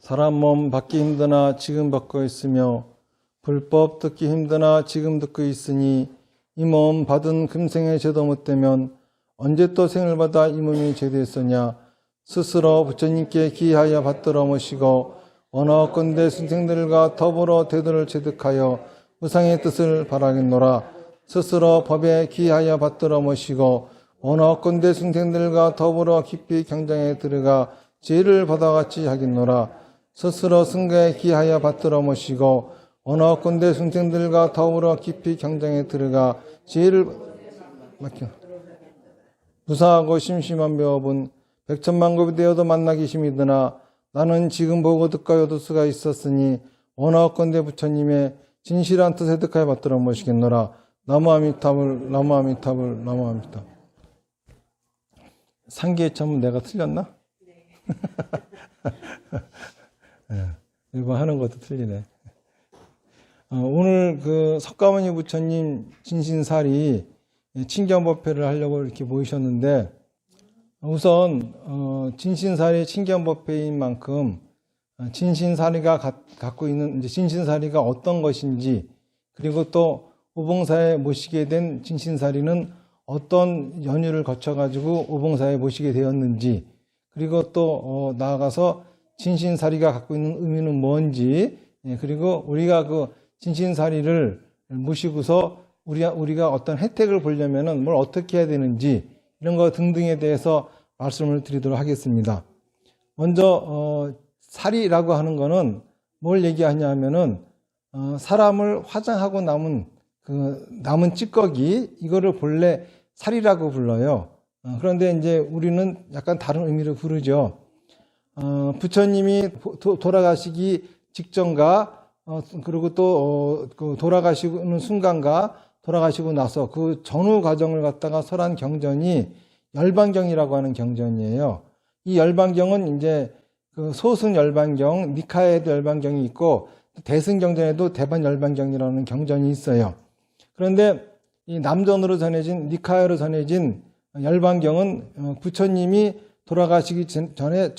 사람 몸 받기 힘드나 지금 받고 있으며 불법 듣기 힘드나 지금 듣고 있으니 이 몸 받은 금생의 죄도 못되면 언제 또 생을 받아 이 몸이 죄되었으냐. 스스로 부처님께 기하여 받들어 모시고 원하건대 순생들과 더불어 대도를 체득하여 무상의 뜻을 바라겠노라. 스스로 법에 기하여 받들어 모시고 원하건대 순생들과 더불어 깊이 경장에 들어가 지혜를 받아같이 하겠노라. 스스로 승가에 기하여 받들어 모시고 원하건대 순생들과 더불어 깊이 경장에 들어가 지혜를 무사하고 심심한 배업은 백천만급이 되어도 만나기 힘이드나 나는 지금 보고 듣가여둘 수가 있었으니 원하건대 부처님의 진실한 뜻에 득하여 받들어 모시겠노라. 나무 아미타불 나무 아미타불 나무 아미타불. 상기의 참은 내가 틀렸나? 네. 이거 하는 것도 틀리네. 오늘 그 석가모니 부처님 진신살이 친견법회를 하려고 이렇게 모이셨는데, 우선 진신살이 친견법회인 만큼 진신살이가 갖고 있는 이제 진신살이가 어떤 것인지, 그리고 또 오봉사에 모시게 된 진신살이는 어떤 연유를 거쳐가지고 오봉사에 모시게 되었는지, 그리고 또 나아가서 진신살이가 갖고 있는 의미는 뭔지, 그리고 우리가 그 진신살이를 모시고서 우리가 어떤 혜택을 보려면은 뭘 어떻게 해야 되는지, 이런 거 등등에 대해서 말씀을 드리도록 하겠습니다. 먼저 살이라고 하는 거는 뭘 얘기하냐 하면은 사람을 화장하고 남은 찌꺼기, 이거를 본래 살이라고 불러요. 그런데 이제 우리는 약간 다른 의미로 부르죠. 부처님이 돌아가시기 직전과 그리고 또 그 돌아가시는 순간과 돌아가시고 나서 그 전후 과정을 갖다가 설한 경전이 열반경이라고 하는 경전이에요. 이 열반경은 이제 그 소승 열반경, 니카에도 열반경이 있고 대승경전에도 대반 열반경이라는 경전이 있어요. 그런데 이 남전으로 전해진, 니카야로 전해진 열반경은 부처님이 돌아가시기 전에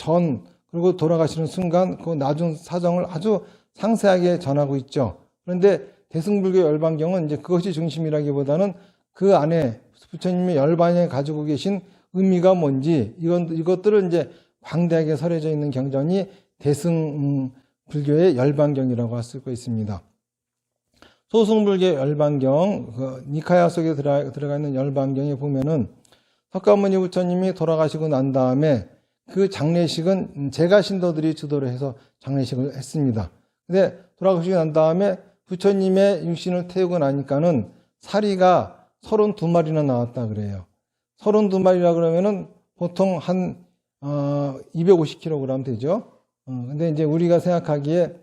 그리고 돌아가시는 순간 그 나중 사정을 아주 상세하게 전하고 있죠. 그런데 대승불교 열반경은 이제 그것이 중심이라기보다는 그 안에 부처님의 열반에 가지고 계신 의미가 뭔지, 이것들을 이제 광대하게 설해져 있는 경전이 대승불교의 열반경이라고 할 수가 있습니다. 소승불교 열반경, 그 니카야 속에 들어가 있는 열반경에 보면은 석가모니 부처님이 돌아가시고 난 다음에 그 장례식은 제가 신도들이 주도를 해서 장례식을 했습니다. 근데 돌아가시고 난 다음에 부처님의 육신을 태우고 나니까는 사리가 32마리나 나왔다 그래요. 32마리라 그러면은 보통 한 250kg 되죠. 근데 이제 우리가 생각하기에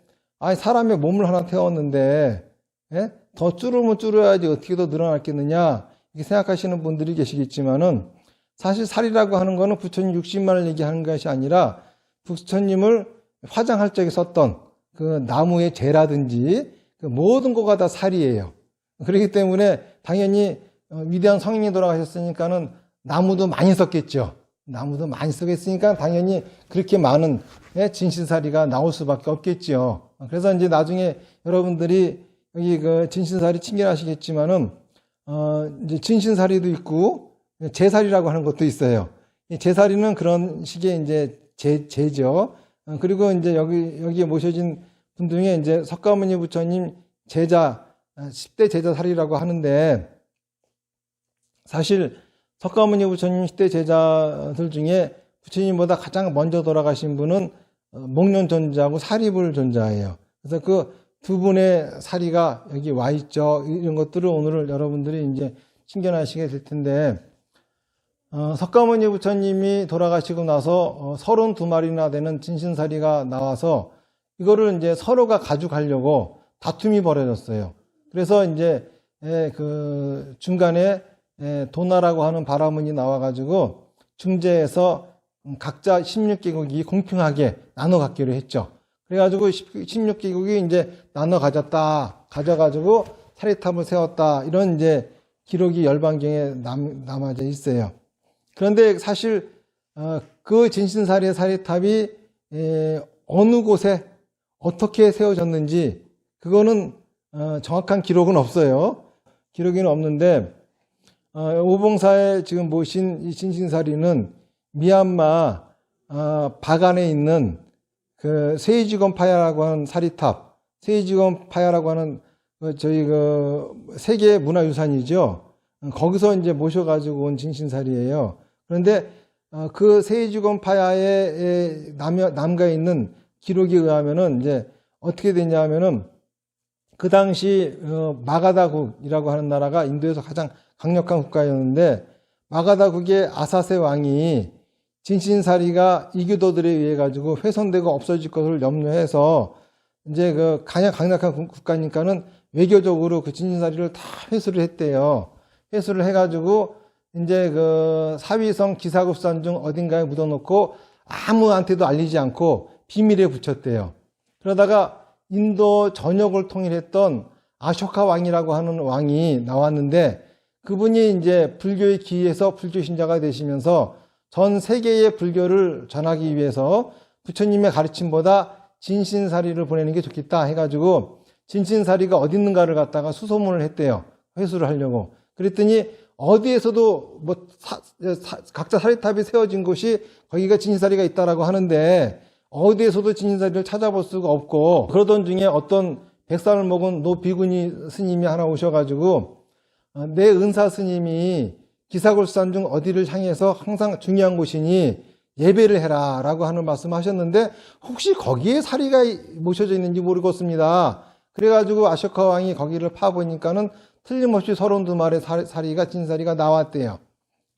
사람의 몸을 하나 태웠는데 더 줄으면 줄어야지 어떻게 더 늘어났겠느냐, 이렇게 생각하시는 분들이 계시겠지만은, 사실 살이라고 하는 거는 부처님 육신만을 얘기하는 것이 아니라 부처님을 화장할 적에 썼던 그 나무의 재라든지 그 모든 거가 다 살이에요. 그렇기 때문에 당연히 위대한 성인이 돌아가셨으니까는 나무도 많이 썼겠죠. 나무도 많이 쓰겠으니까 당연히 그렇게 많은 진신살이가 나올 수밖에 없겠죠. 그래서 이제 나중에 여러분들이 여기 그 진신살이 친견하시겠지만은 이제 진신살이도 있고 제살이라고 하는 것도 있어요. 이 제살이는 그런 식의 이제 제죠. 그리고 이제 여기에 모셔진 분 중에 이제 석가모니 부처님 제자 10대 제자살이라고 하는데, 사실 석가모니 부처님 10대 제자들 중에 부처님보다 가장 먼저 돌아가신 분은 목련존자하고 사리불 존자예요. 그래서 그 두 분의 사리가 여기 와 있죠. 이런 것들을 오늘 여러분들이 이제 친견하시게 될 텐데, 석가모니 부처님이 돌아가시고 나서 32마리나 되는 진신사리가 나와서 이거를 이제 서로가 가져가려고 다툼이 벌어졌어요. 그래서 이제 그 중간에 도나라고 하는 바라문이 나와가지고 중재해서 각자 16개국이 공평하게 나눠 갖기로 했죠. 그래가지고 16개국이 이제 나눠 가져가지고 사리탑을 세웠다. 이런 이제 기록이 열반경에 남아져 있어요. 그런데 사실, 그 진신사리의 사리탑이 어느 곳에 어떻게 세워졌는지 그거는 정확한 기록은 없어요. 기록은 없는데 오봉사에 지금 모신 이 진신사리는 미얀마 바간에 있는 그 세이지건 파야라고 하는 사리탑, 세이지건 파야라고 하는 저희 그 세계 문화유산이죠. 거기서 이제 모셔가지고 온 진신사리예요. 그런데 그 세이지건 파야에 남가 있는 기록에 의하면은 이제 어떻게 되냐면은 그 당시 마가다국이라고 하는 나라가 인도에서 가장 강력한 국가였는데 마가다국의 아사세 왕이 진신사리가 이교도들에 의해 가지고 훼손되고 없어질 것을 염려해서 이제 그 가장 강력한 국가니까는 외교적으로 그 진신사리를 다 회수를 했대요. 회수를 해가지고 이제 그 사위성 기사급산 중 어딘가에 묻어놓고 아무한테도 알리지 않고 비밀에 붙였대요. 그러다가 인도 전역을 통일했던 아쇼카 왕이라고 하는 왕이 나왔는데 그분이 이제 불교에 기이해서 불교 신자가 되시면서 전 세계의 불교를 전하기 위해서 부처님의 가르침보다 진신사리를 보내는 게 좋겠다 해가지고 진신사리가 어디 있는가를 갖다가 수소문을 했대요. 회수를 하려고. 그랬더니 어디에서도 뭐 각자 사리탑이 세워진 곳이 거기가 진신사리가 있다라고 하는데 어디에서도 진신사리를 찾아볼 수가 없고 그러던 중에 어떤 백살을 먹은 노비구니 스님이 하나 오셔가지고 내 은사 스님이 기사골산 중 어디를 향해서 항상 중요한 곳이니 예배를 해라 라고 하는 말씀을 하셨는데 혹시 거기에 사리가 모셔져 있는지 모르겠습니다. 그래가지고 아쇼카 왕이 거기를 파보니까는 틀림없이 32마리의 사리가 진신사리가 나왔대요.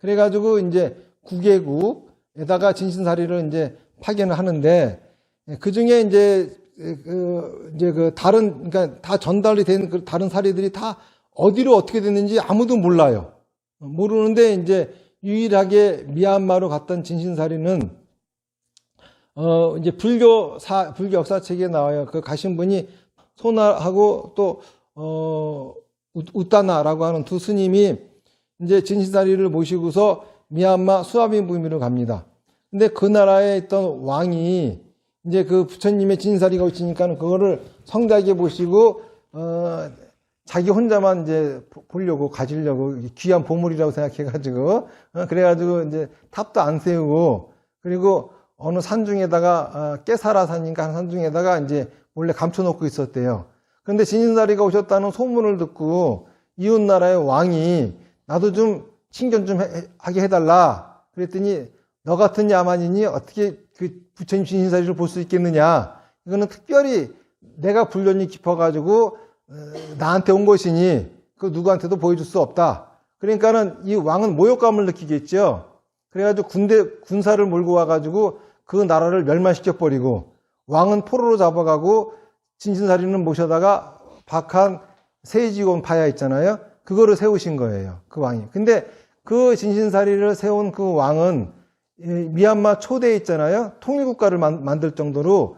그래가지고 이제 9개국에다가 진신사리를 이제 파견을 하는데 그 중에 이제 그 다른 그러니까 다 전달이 된 그 다른 사리들이 다 어디로 어떻게 됐는지 아무도 몰라요. 모르는데 이제 유일하게 미얀마로 갔던 진신사리는 이제 불교 역사책에 나와요. 그 가신 분이 소나하고 또 우따나라고 하는 두 스님이 이제 진신사리를 모시고서 미얀마 수아빈 부미로 갑니다. 근데 그 나라에 있던 왕이 이제 그 부처님의 진신사리가 있으니까는 그거를 성대하게 모시고 자기 혼자만 이제 보려고 가지려고 귀한 보물이라고 생각해가지고 그래가지고 이제 탑도 안 세우고 그리고 어느 산중에다가 깨사라산인가 하는 산중에다가 이제 몰래 감춰놓고 있었대요. 그런데 진신사리가 오셨다는 소문을 듣고 이웃 나라의 왕이 나도 좀 친견 좀 하게 해달라. 그랬더니 너 같은 야만인이 어떻게 그 부처님 진신사리를 볼 수 있겠느냐. 이거는 특별히 내가 불륜이 깊어가지고 나한테 온 것이니 그 누구한테도 보여줄 수 없다. 그러니까는 이 왕은 모욕감을 느끼겠죠. 그래가지고 군사를 몰고 와가지고 그 나라를 멸망시켜버리고 왕은 포로로 잡아가고 진신사리는 모셔다가 박한 세이지곤 파야 있잖아요. 그거를 세우신 거예요. 그 왕이. 근데 그 진신사리를 세운 그 왕은 미얀마 초대에 있잖아요. 통일국가를 만들 정도로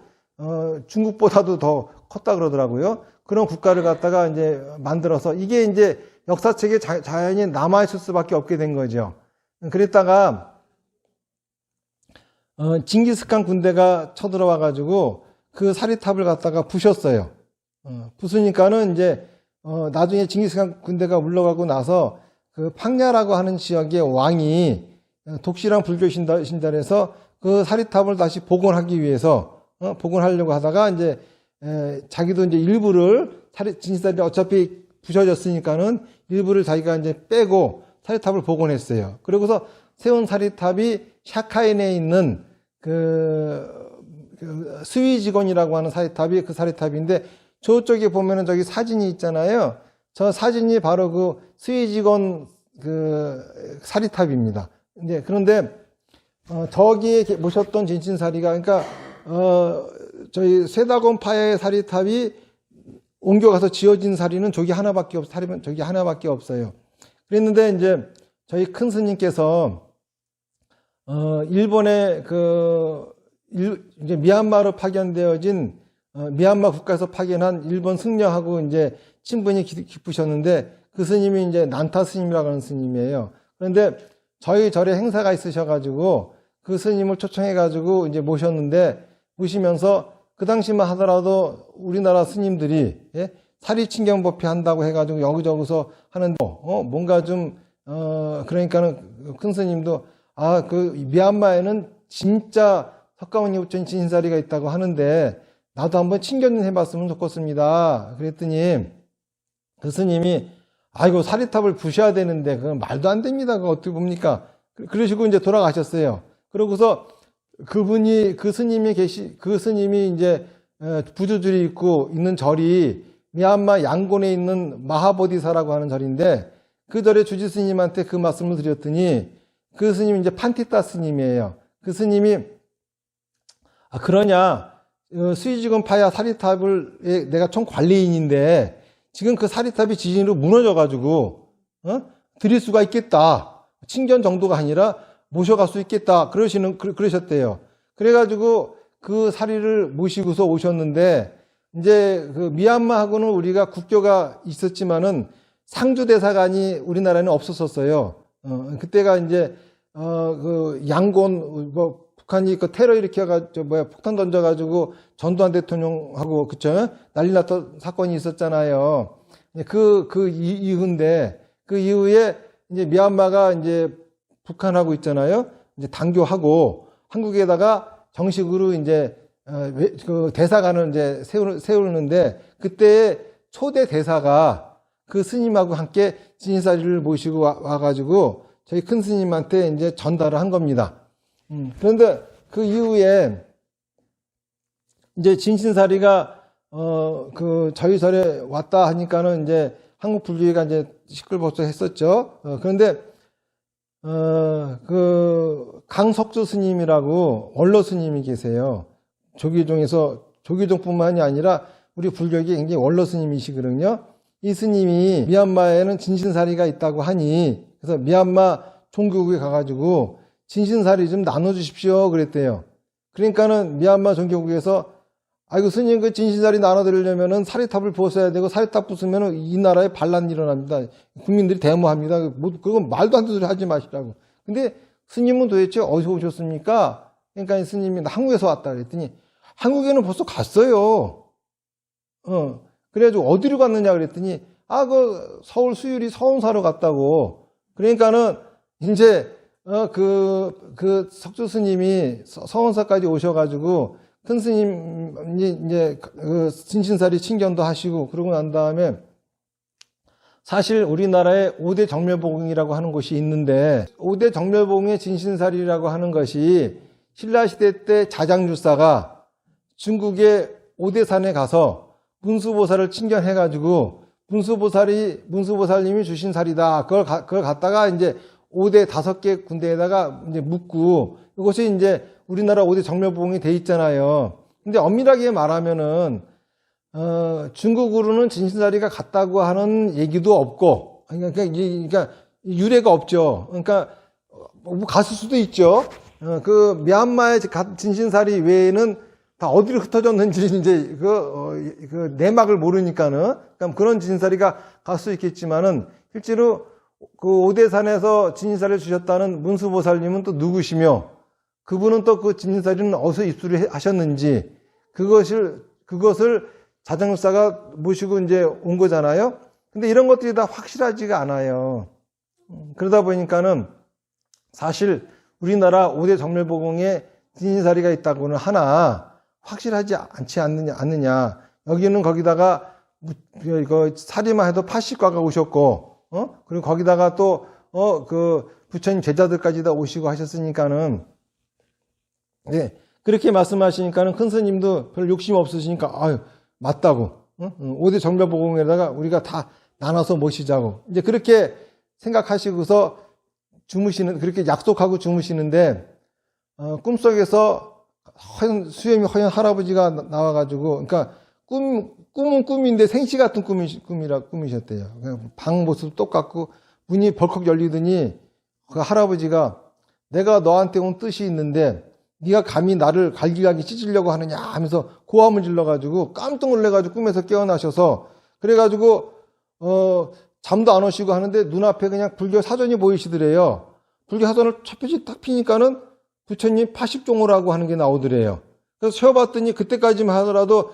중국보다도 더 컸다 그러더라고요. 그런 국가를 갖다가 이제 만들어서 이게 이제 역사책에 자연히 남아있을 수밖에 없게 된 거죠. 그랬다가 징기스칸 군대가 쳐들어와 가지고 그 사리탑을 갖다가 부셨어요. 부수니까는 이제 나중에 징기스칸 군대가 물러가고 나서 그 팡야라고 하는 지역의 왕이 독실한 불교 신달에서 그 사리탑을 다시 복원하기 위해서 복원하려고 하다가 이제 자기도 이제 일부를 진신사리 어차피 부셔졌으니까는 일부를 자기가 이제 빼고 사리탑을 복원했어요. 그러고서 세운 사리탑이 샤카인에 있는 그 스위지곤이라고 하는 사리탑이 그 사리탑인데 저쪽에 보면은 저기 사진이 있잖아요. 저 사진이 바로 그 스위지곤 그 사리탑입니다. 그런데 저기에 모셨던 진신사리가 그러니까 저희 쇠다곤 파야의 사리탑이 옮겨가서 지어진 사리는 저기 하나밖에 저기 하나밖에 없어요. 그랬는데 이제 저희 큰 스님께서 일본의 이제 미얀마로 파견되어진, 미얀마 국가에서 파견한 일본 승려하고 이제 친분이 깊으셨는데, 그 스님이 이제 난타 스님이라고 하는 스님이에요. 그런데 저희 절에 행사가 있으셔가지고, 그 스님을 초청해가지고 이제 모셨는데, 모시면서 그 당시만 하더라도 우리나라 스님들이, 예? 사리친경법회 한다고 해가지고 여기저기서 하는데, 뭔가 좀, 그러니까는 큰 스님도, 미얀마에는 진짜 석가모니 부처님 진신사리가 있다고 하는데, 나도 한번 친견 해봤으면 좋겠습니다. 그랬더니, 그 스님이, 이거 사리탑을 부셔야 되는데, 그건 말도 안 됩니다. 그거 어떻게 봅니까? 그러시고 이제 돌아가셨어요. 그러고서 그 스님이 이제, 부두줄이 있는 절이 미얀마 양곤에 있는 마하보디사라고 하는 절인데, 그 절에 주지 스님한테 그 말씀을 드렸더니, 그 스님이 이제 판티타 스님이에요. 그 스님이, 그러냐, 스위지군 파야 사리탑을 내가 총관리인인데, 지금 그 사리탑이 지진으로 무너져가지고, 드릴 수가 있겠다. 친견 정도가 아니라 모셔갈 수 있겠다. 그러셨대요. 그래가지고 그 사리를 모시고서 오셨는데, 이제 그 미얀마하고는 우리가 국교가 있었지만은 상주대사관이 우리나라에는 없었었어요. 그때가 이제, 그 양곤, 북한이 그 테러 일으켜가지고, 폭탄 던져가지고 전두환 대통령하고, 그쵸? 난리 났던 사건이 있었잖아요. 이후인데, 그 이후에 이제 미얀마가 이제 북한하고 있잖아요. 이제 단교하고 한국에다가 정식으로 이제, 그 대사관을 이제 세우는데, 그때 초대 대사가 그 스님하고 함께 진인사리를 모시고 와가지고 저희 큰 스님한테 이제 전달을 한 겁니다. 그런데 그 이후에 이제 진신사리가 저희 절에 왔다 하니까는 이제 한국 불교회가 이제 시끌벅적했었죠. 그런데 그 강석주 스님이라고 원로 스님이 계세요. 조기종뿐만이 아니라 우리 불교계 굉장히 원로 스님이시거든요. 이 스님이 미얀마에는 진신사리가 있다고 하니, 그래서 미얀마 종교국에 가가지고 진신사리 좀 나눠주십시오 그랬대요. 그러니까는 미얀마 종교국에서, 아이고 스님 그 진신사리 나눠드리려면은 사리탑을 부숴야 되고, 사리탑 부수면은 이 나라에 반란이 일어납니다. 국민들이 데모합니다. 그건 말도 안 되는 소리 하지 마시라고. 근데 스님은 도대체 어디서 오셨습니까? 그러니까 이 스님이 한국에서 왔다 그랬더니, 한국에는 벌써 갔어요. 그래가지고 어디로 갔느냐 그랬더니, 그 서울 수유리 서운사로 갔다고. 그러니까는 이제 그 석주 스님이 서운사까지 오셔가지고 큰 스님이 이제 그 진신사리 친견도 하시고, 그러고 난 다음에 사실 우리나라에 5대 정멸보궁이라고 하는 곳이 있는데, 5대 정멸보궁의 진신사리라고 하는 것이 신라시대 때 자장주사가 중국의 5대 산에 가서 문수보살을 친견해가지고, 문수보살님이 주신 살이다. 그걸 갖다가 이제 5대 5개 군대에다가 이제 묻고, 이것이 이제 우리나라 5대 정멸보궁이 돼 있잖아요. 근데 엄밀하게 말하면은, 중국으로는 진신사리가 갔다고 하는 얘기도 없고, 그러니까 유래가 없죠. 그러니까, 뭐 갔을 수도 있죠. 그 미얀마의 진신사리 외에는 다 어디로 흩어졌는지 이제 그 내막을 모르니까는, 그러니까 그런 진신사리가 갈 수 있겠지만은, 실제로 그 5대 산에서 진신사리를 주셨다는 문수보살님은 또 누구시며, 그분은 또 그 진신사리는 어디서 입수를 하셨는지, 그것을 자장육사가 모시고 이제 온 거잖아요. 근데 이런 것들이 다 확실하지가 않아요. 그러다 보니까는 사실 우리나라 5대 정멸보궁에 진신사리가 있다고는 하나 확실하지 않지 않느냐. 여기는 거기다가 사리만 해도 80과가 오셨고, 그리고 거기다가 또 그 부처님 제자들까지 다 오시고 하셨으니까는, 네, 그렇게 말씀하시니까는 큰 스님도 별 욕심 없으시니까, 맞다고. 5대 정멸보궁에다가 우리가 다 나눠서 모시자고. 이제 그렇게 생각하시고서 그렇게 약속하고 주무시는데, 꿈속에서 수염이 허연 할아버지가 나와가지고, 그러니까 꿈은 꿈인데 생시 같은 꿈이셨대요. 방 모습 똑같고 문이 벌컥 열리더니 그 할아버지가 내가 너한테 온 뜻이 있는데 네가 감히 나를 갈기갈기 찢으려고 하느냐 하면서 고함을 질러가지고 깜짝 놀래가지고 꿈에서 깨어나셔서 그래가지고 잠도 안 오시고 하는데 눈앞에 그냥 불교 사전이 보이시더래요. 불교 사전을 첫 페이지 딱 피니까는 부처님 80종호라고 하는 게 나오더래요. 그래서 세어봤더니 그때까지만 하더라도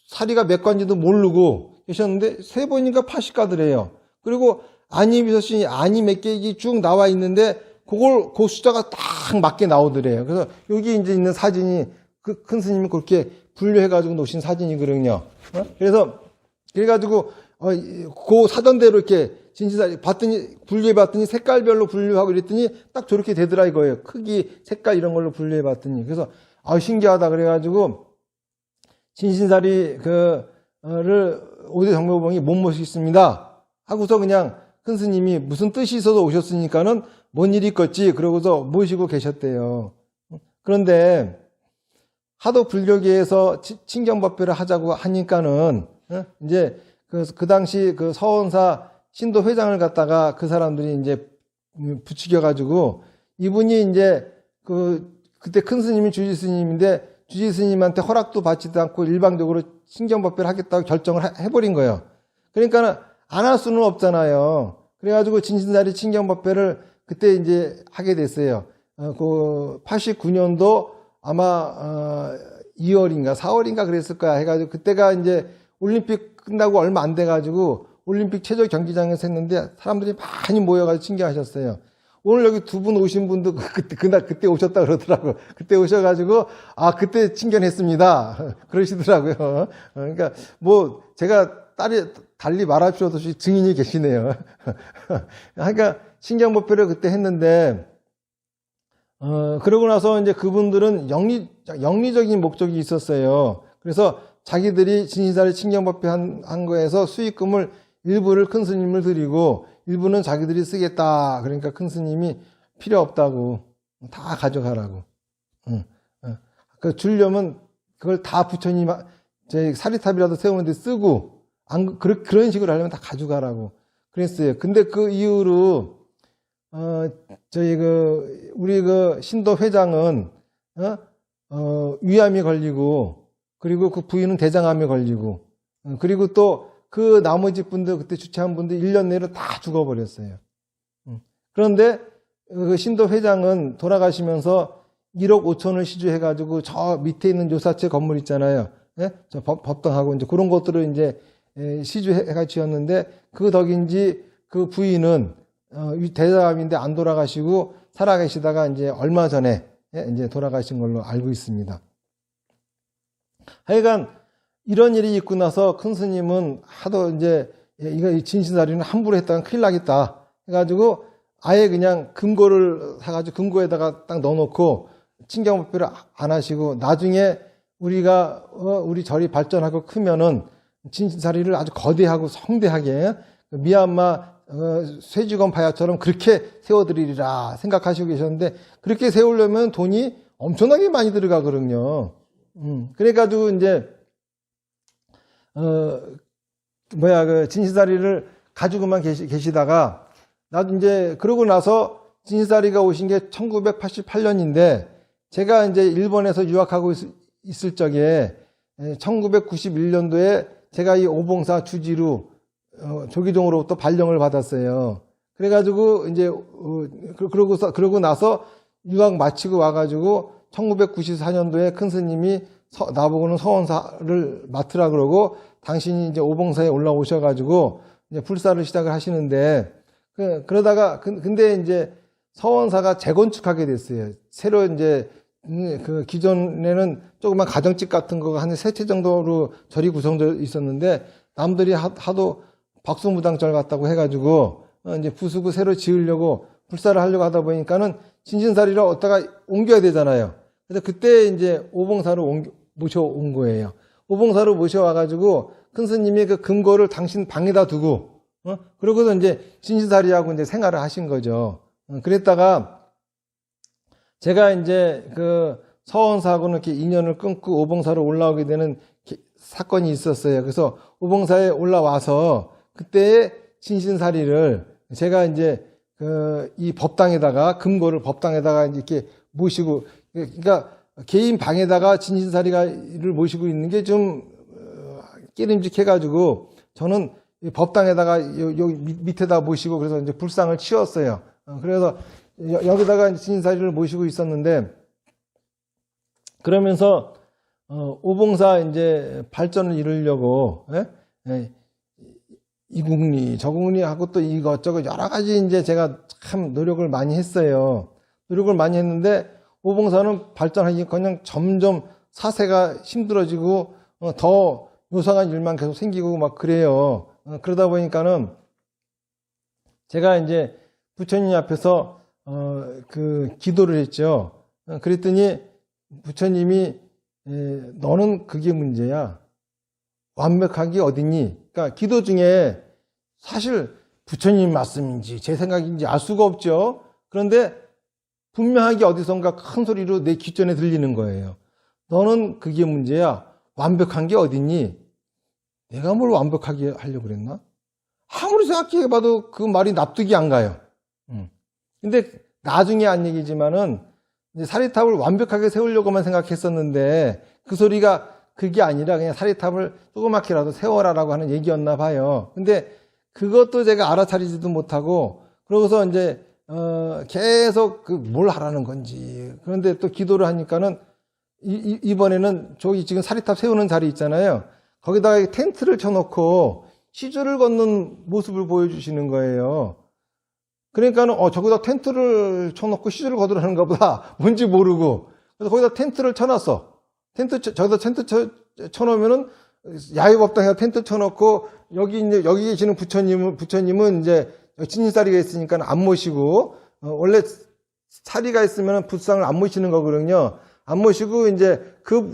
사리가 몇 관지도 모르고 계셨는데 세보니까 80가더래요. 그리고 아니 미서신이 아니 몇 개기 쭉 나와 있는데 그걸 그 숫자가 딱 맞게 나오더래요. 그래서 여기 이제 있는 사진이 그 큰 스님이 그렇게 분류해가지고 놓으신 사진이거든요. 그래가지고 그 사전대로 이렇게 진지사 봤더니 분류해봤더니 색깔별로 분류하고 이랬더니 딱 저렇게 되더라 이거예요. 크기, 색깔 이런 걸로 분류해봤더니 그래서 신기하다 그래가지고 진신사리 를 오대 정묘봉이 못 모시겠습니다 하고서 그냥 큰 스님이 무슨 뜻이 있어서 오셨으니까는 뭔 일이 있겠지 그러고서 모시고 계셨대요. 그런데 하도 불교계에서 친경법회를 하자고 하니까는 이제 그 당시 그 서원사 신도 회장을 갖다가 그 사람들이 이제 부추겨 가지고 이분이 이제 그때 큰 스님이 주지 스님인데 주지 스님한테 허락도 받지도 않고 일방적으로 신경법회를 하겠다고 결정을 해버린 거예요. 그러니까 안 할 수는 없잖아요. 그래가지고 진신사리 친경법회를 그때 이제 하게 됐어요. 그 89년도 아마 2월인가 4월인가 그랬을 거야 해가지고 그때가 이제 올림픽 끝나고 얼마 안 돼가지고 올림픽 체조 경기장에서 했는데 사람들이 많이 모여가지고 친경하셨어요. 오늘 여기 두 분 오신 분도 그때 오셨다 그러더라고. 그때 오셔가지고 그때 친견했습니다 그러시더라고요. 그러니까 뭐 제가 달리 말할 필요도 없이 증인이 계시네요. 그러니까 신경법회를 그때 했는데 그러고 나서 이제 그분들은 영리적인 목적이 있었어요. 그래서 자기들이 진신사리 친경법회 한 거에서 수익금을 일부를 큰 스님을 드리고 일부는 자기들이 쓰겠다. 그러니까 큰 스님이 필요 없다고 다 가져가라고. 주려면 그걸 다 부처님 제 사리탑이라도 세우는데 쓰고 그런 식으로 하려면 다 가져가라고 그랬어요. 근데 그 이후로 우리 신도 회장은 위암이 걸리고 그리고 그 부인은 대장암에 걸리고 그리고 또 그 나머지 분들 그때 주최한 분들 1년 내로 다 죽어버렸어요. 그런데 그 신도 회장은 돌아가시면서 1억 5천을 시주해가지고 저 밑에 있는 요사체 건물 있잖아요. 예? 저 법당하고 이제 그런 것들을 이제 시주해가 지었는데 그 덕인지 그 부인은 대장암인데 안 돌아가시고 살아계시다가 이제 얼마 전에 이제 돌아가신 걸로 알고 있습니다. 하여간 이런 일이 있고 나서 큰 스님은 하도 이제 이거 진신사리는 함부로 했다간 큰일 나겠다 해가지고 아예 그냥 금고를 사가지고 금고에다가 딱 넣어놓고 친경법회를 안 하시고 나중에 우리 절이 발전하고 크면은 진신사리를 아주 거대하고 성대하게 미얀마 쇠지건 파야처럼 그렇게 세워드리리라 생각하시고 계셨는데 그렇게 세우려면 돈이 엄청나게 많이 들어가거든요. 그래가지고 이제 진신사리를 가지고만 계시다가 나도 이제 그러고 나서 진신사리가 오신 게 1988년인데 제가 이제 일본에서 유학하고 있을 적에 1991년도에 제가 이 오봉사 주지로 조기종으로부터 발령을 받았어요. 그래가지고 이제 그러고 나서 유학 마치고 와가지고 1994년도에 큰 스님이 나보고는 서원사를 맡으라 그러고 당신이 이제 오봉사에 올라오셔가지고 이제 불사를 시작을 하시는데 그러다가 근데 이제 서원사가 재건축하게 됐어요. 새로 이제 그 기존에는 조그만 가정집 같은 거가 한 3채 정도로 절이 구성되어 있었는데 남들이 하도 박수무당절 같다고 해가지고 이제 부수고 새로 지으려고 불사를 하려고 하다 보니까는 진신사리를 어디다가 옮겨야 되잖아요. 그래서 그때 이제 오봉사로 모셔온 거예요. 오봉사로 모셔와가지고 큰 스님이 그 금고를 당신 방에다 두고 그러고서 이제 진신사리하고 이제 생활을 하신 거죠. 그랬다가 제가 이제 그 서원사하고는 이렇게 인연을 끊고 오봉사로 올라오게 되는 사건이 있었어요. 그래서 오봉사에 올라와서 그때의 진신사리를 제가 이제 이 법당에다가, 금고를 법당에다가 이렇게 모시고, 그러니까 개인 방에다가 진신사리를 모시고 있는 게 좀 깨림직해가지고, 저는 이 법당에다가 여기 밑에다 모시고, 그래서 이제 불상을 치웠어요. 그래서 여기다가 진신사리를 모시고 있었는데, 그러면서 오봉사 이제 발전을 이루려고, 이국리 저국리 하고 또 이것저것 여러 가지 이제 제가 참 노력을 많이 했어요. 노력을 많이 했는데 오봉사는 발전하기 그냥 점점 사세가 힘들어지고 더 요상한 일만 계속 생기고 막 그래요. 그러다 보니까는 제가 이제 부처님 앞에서 그 기도를 했죠. 그랬더니 부처님이 너는 그게 문제야. 완벽하게 어딨니? 그러니까 기도 중에 사실 부처님 말씀인지 제 생각인지 알 수가 없죠. 그런데 분명하게 어디선가 큰 소리로 내 귓전에 들리는 거예요. 너는 그게 문제야. 완벽한 게 어딨니? 내가 뭘 완벽하게 하려고 그랬나? 아무리 생각해봐도 그 말이 납득이 안 가요. 근데 나중에 한 얘기지만은 이제 사리탑을 완벽하게 세우려고만 생각했었는데 그 소리가 그게 아니라 그냥 사리탑을 조그맣게라도 세워라라고 하는 얘기였나 봐요. 근데 그것도 제가 알아차리지도 못하고 그러고서 이제 계속 그 뭘 하라는 건지. 그런데 또 기도를 하니까는 이번에는 저기 지금 사리탑 세우는 자리 있잖아요. 거기다가 텐트를 쳐놓고 시주를 걷는 모습을 보여주시는 거예요. 그러니까는 저기다 텐트를 쳐놓고 시주를 걷으라는가 보다 뭔지 모르고 그래서 거기다 텐트를 쳐놨어. 저기다 텐트 쳐놓으면은 야외법당에다 텐트 쳐놓고 여기 계시는 부처님은 이제 진신사리가 있으니까 안 모시고 원래 사리가 있으면 불상을 안 모시는 거거든요. 안 모시고 이제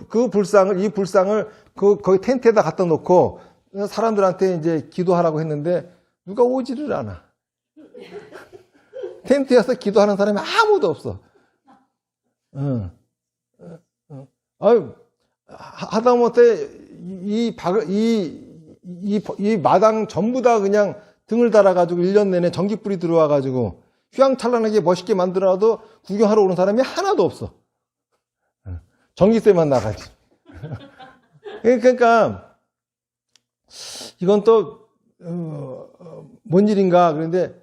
이 불상을 거기 텐트에다 갖다 놓고 사람들한테 이제 기도하라고 했는데 누가 오지를 않아. 텐트에서 기도하는 사람이 아무도 없어. 하다못해 이 마당 전부 다 그냥 등을 달아가지고 1년 내내 전기불이 들어와가지고 휘황찬란하게 멋있게 만들어놔도 구경하러 오는 사람이 하나도 없어. 전기세만 나가지. 그러니까 이건 또 뭔 일인가. 그런데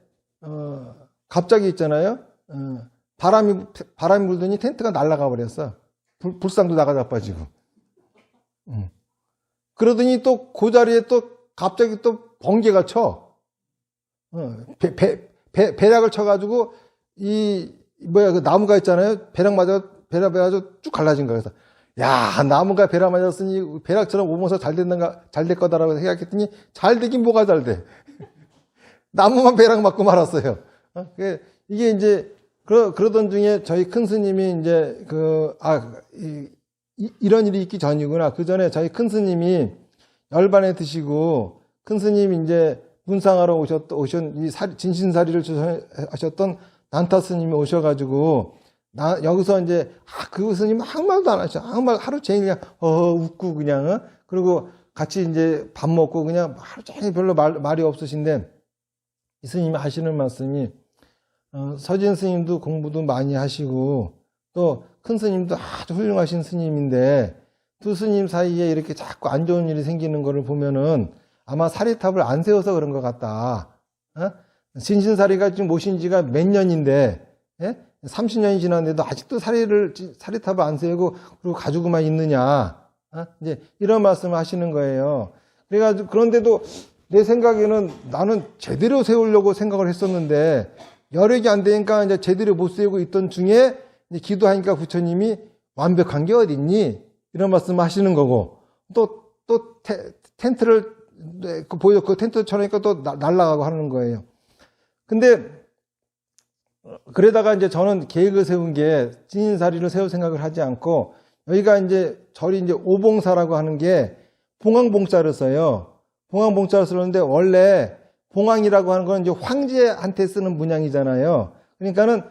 갑자기 있잖아요. 바람이 불더니 텐트가 날아가 버렸어. 불상도 나가다 빠지고. 그러더니 또 그 자리에 또 갑자기 또 번개가 쳐. 배락을 쳐가지고 그 나무가 있잖아요. 배락 맞아서 쭉 갈라진 거야. 그래서 야, 나무가 배락 맞았으니 배락처럼 오면서 잘 될 거다라고 생각했더니 잘 되긴 뭐가 잘 돼. 나무만 배락 맞고 말았어요. 이게 이제 그러던 중에 저희 큰 스님이 이제 이런 일이 있기 전이구나. 그 전에 저희 큰 스님이 열반에 드시고 큰 스님이 이제 문상하러 오신 진신사리를 하셨던 난타 스님이 오셔가지고 여기서 이제 그 스님 아무 말도 안 하셔. 아무 말 하루 종일 그냥 웃고 그냥 그리고 같이 이제 밥 먹고 그냥 하루 종일 별로 말이 없으신데 이 스님이 하시는 말씀이 서진 스님도 공부도 많이 하시고 또 큰 스님도 아주 훌륭하신 스님인데 두 스님 사이에 이렇게 자꾸 안 좋은 일이 생기는 거를 보면은 아마 사리탑을 안 세워서 그런 것 같다. 진신사리가 지금 모신 지가 몇 년인데 30년이 지났는데도 아직도 사리탑을 안 세우고 그리고 가지고만 있느냐. 이제 이런 말씀을 하시는 거예요. 그래가지고 그런데도 내 생각에는 나는 제대로 세우려고 생각을 했었는데 여력이 안 되니까 이제 제대로 못 세우고 있던 중에 이제 기도하니까 부처님이 완벽한 게 어딨니? 이런 말씀을 하시는 거고 또 텐트를 그 텐트 쳐놓으니까 또 날아가고 하는 거예요. 근데 그러다가 이제 저는 계획을 세운 게 진신사리를 세울 생각을 하지 않고 여기가 이제 절이 이제 오봉사라고 하는 게 봉황봉자를 써요. 봉황봉자를 쓰는데 원래 봉황이라고 하는 건 이제 황제한테 쓰는 문양이잖아요. 그러니까는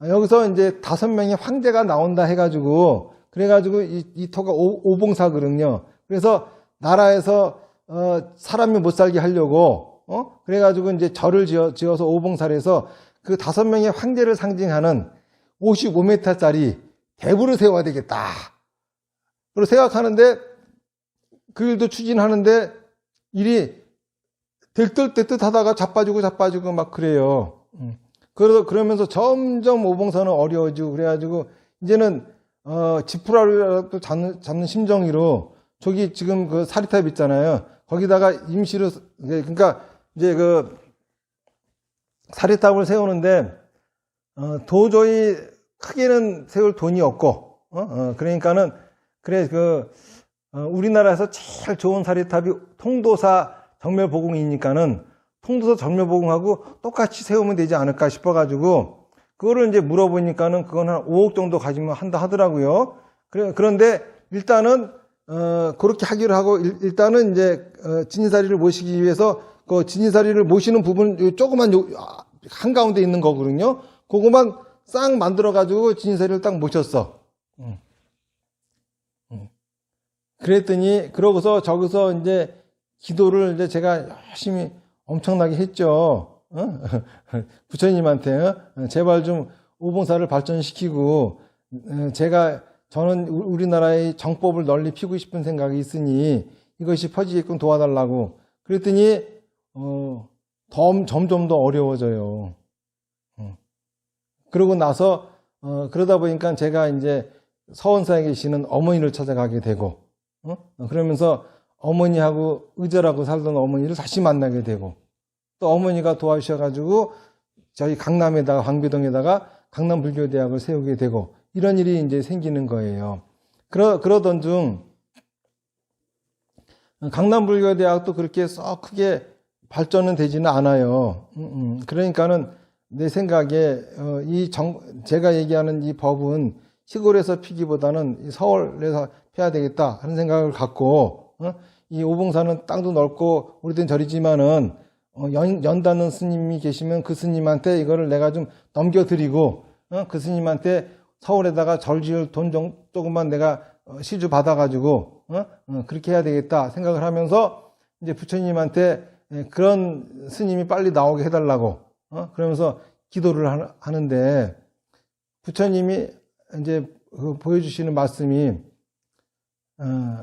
여기서 이제 5명의 황제가 나온다 해가지고 그래가지고 이 터가 오봉사거든요. 그래서 나라에서 사람이 못 살게 하려고 그래가지고 이제 절을 지어서 오봉사를 해서 그 5명의 황제를 상징하는 55m짜리 대부를 세워야 되겠다. 그리고 생각하는데 그 일도 추진하는데 일이 될 듯 하다가 자빠지고 막 그래요. 그러면서 점점 오봉사는 어려워지고 그래가지고 이제는 지푸라기라도 잡는 심정으로 저기 지금 그 사리탑 있잖아요. 거기다가 임시로 그러니까 이제 그 사리탑을 세우는데 도저히 크게는 세울 돈이 없고 그러니까는 그래 우리나라에서 제일 좋은 사리탑이 통도사 정멸보궁이니까는 통도사 정멸보궁하고 똑같이 세우면 되지 않을까 싶어가지고 그거를 이제 물어보니까는 그건 한 5억 정도 가지면 한다 하더라고요. 그런데 일단은 그렇게 하기로 하고 일단은 이제 진인사리를 모시기 위해서 그 진인사리를 모시는 부분 조그만 한가운데 있는 거거든요. 그거만 싹 만들어 가지고 진인사리를 딱 모셨어. 그랬더니 그러고서 저기서 이제 기도를 이제 제가 열심히 엄청나게 했죠. 부처님한테 제발 좀 오봉사를 발전시키고 저는 우리나라의 정법을 널리 피우고 싶은 생각이 있으니 이것이 퍼지게끔 도와달라고. 그랬더니 점점 더 어려워져요. 그러고 나서 그러다 보니까 제가 이제 서원사에 계시는 어머니를 찾아가게 되고 그러면서 어머니하고 의절하고 살던 어머니를 다시 만나게 되고 또 어머니가 도와주셔가지고 저희 강남에다가 황비동에다가 강남불교대학을 세우게 되고 이런 일이 이제 생기는 거예요. 그러던 중 강남불교대학도 그렇게 썩 크게 발전은 되지는 않아요. 그러니까는 내 생각에 제가 얘기하는 이 법은 시골에서 피기보다는 서울에서 펴야 되겠다 하는 생각을 갖고 이 오봉사는 땅도 넓고 오래된 절이지만은 연다는 스님이 계시면 그 스님한테 이거를 내가 좀 넘겨드리고 그 스님한테 서울에다가 절 지을 돈 조금만 내가 시주 받아가지고 그렇게 해야 되겠다 생각을 하면서 이제 부처님한테 그런 스님이 빨리 나오게 해달라고 그러면서 기도를 하는데 부처님이 이제 보여주시는 말씀이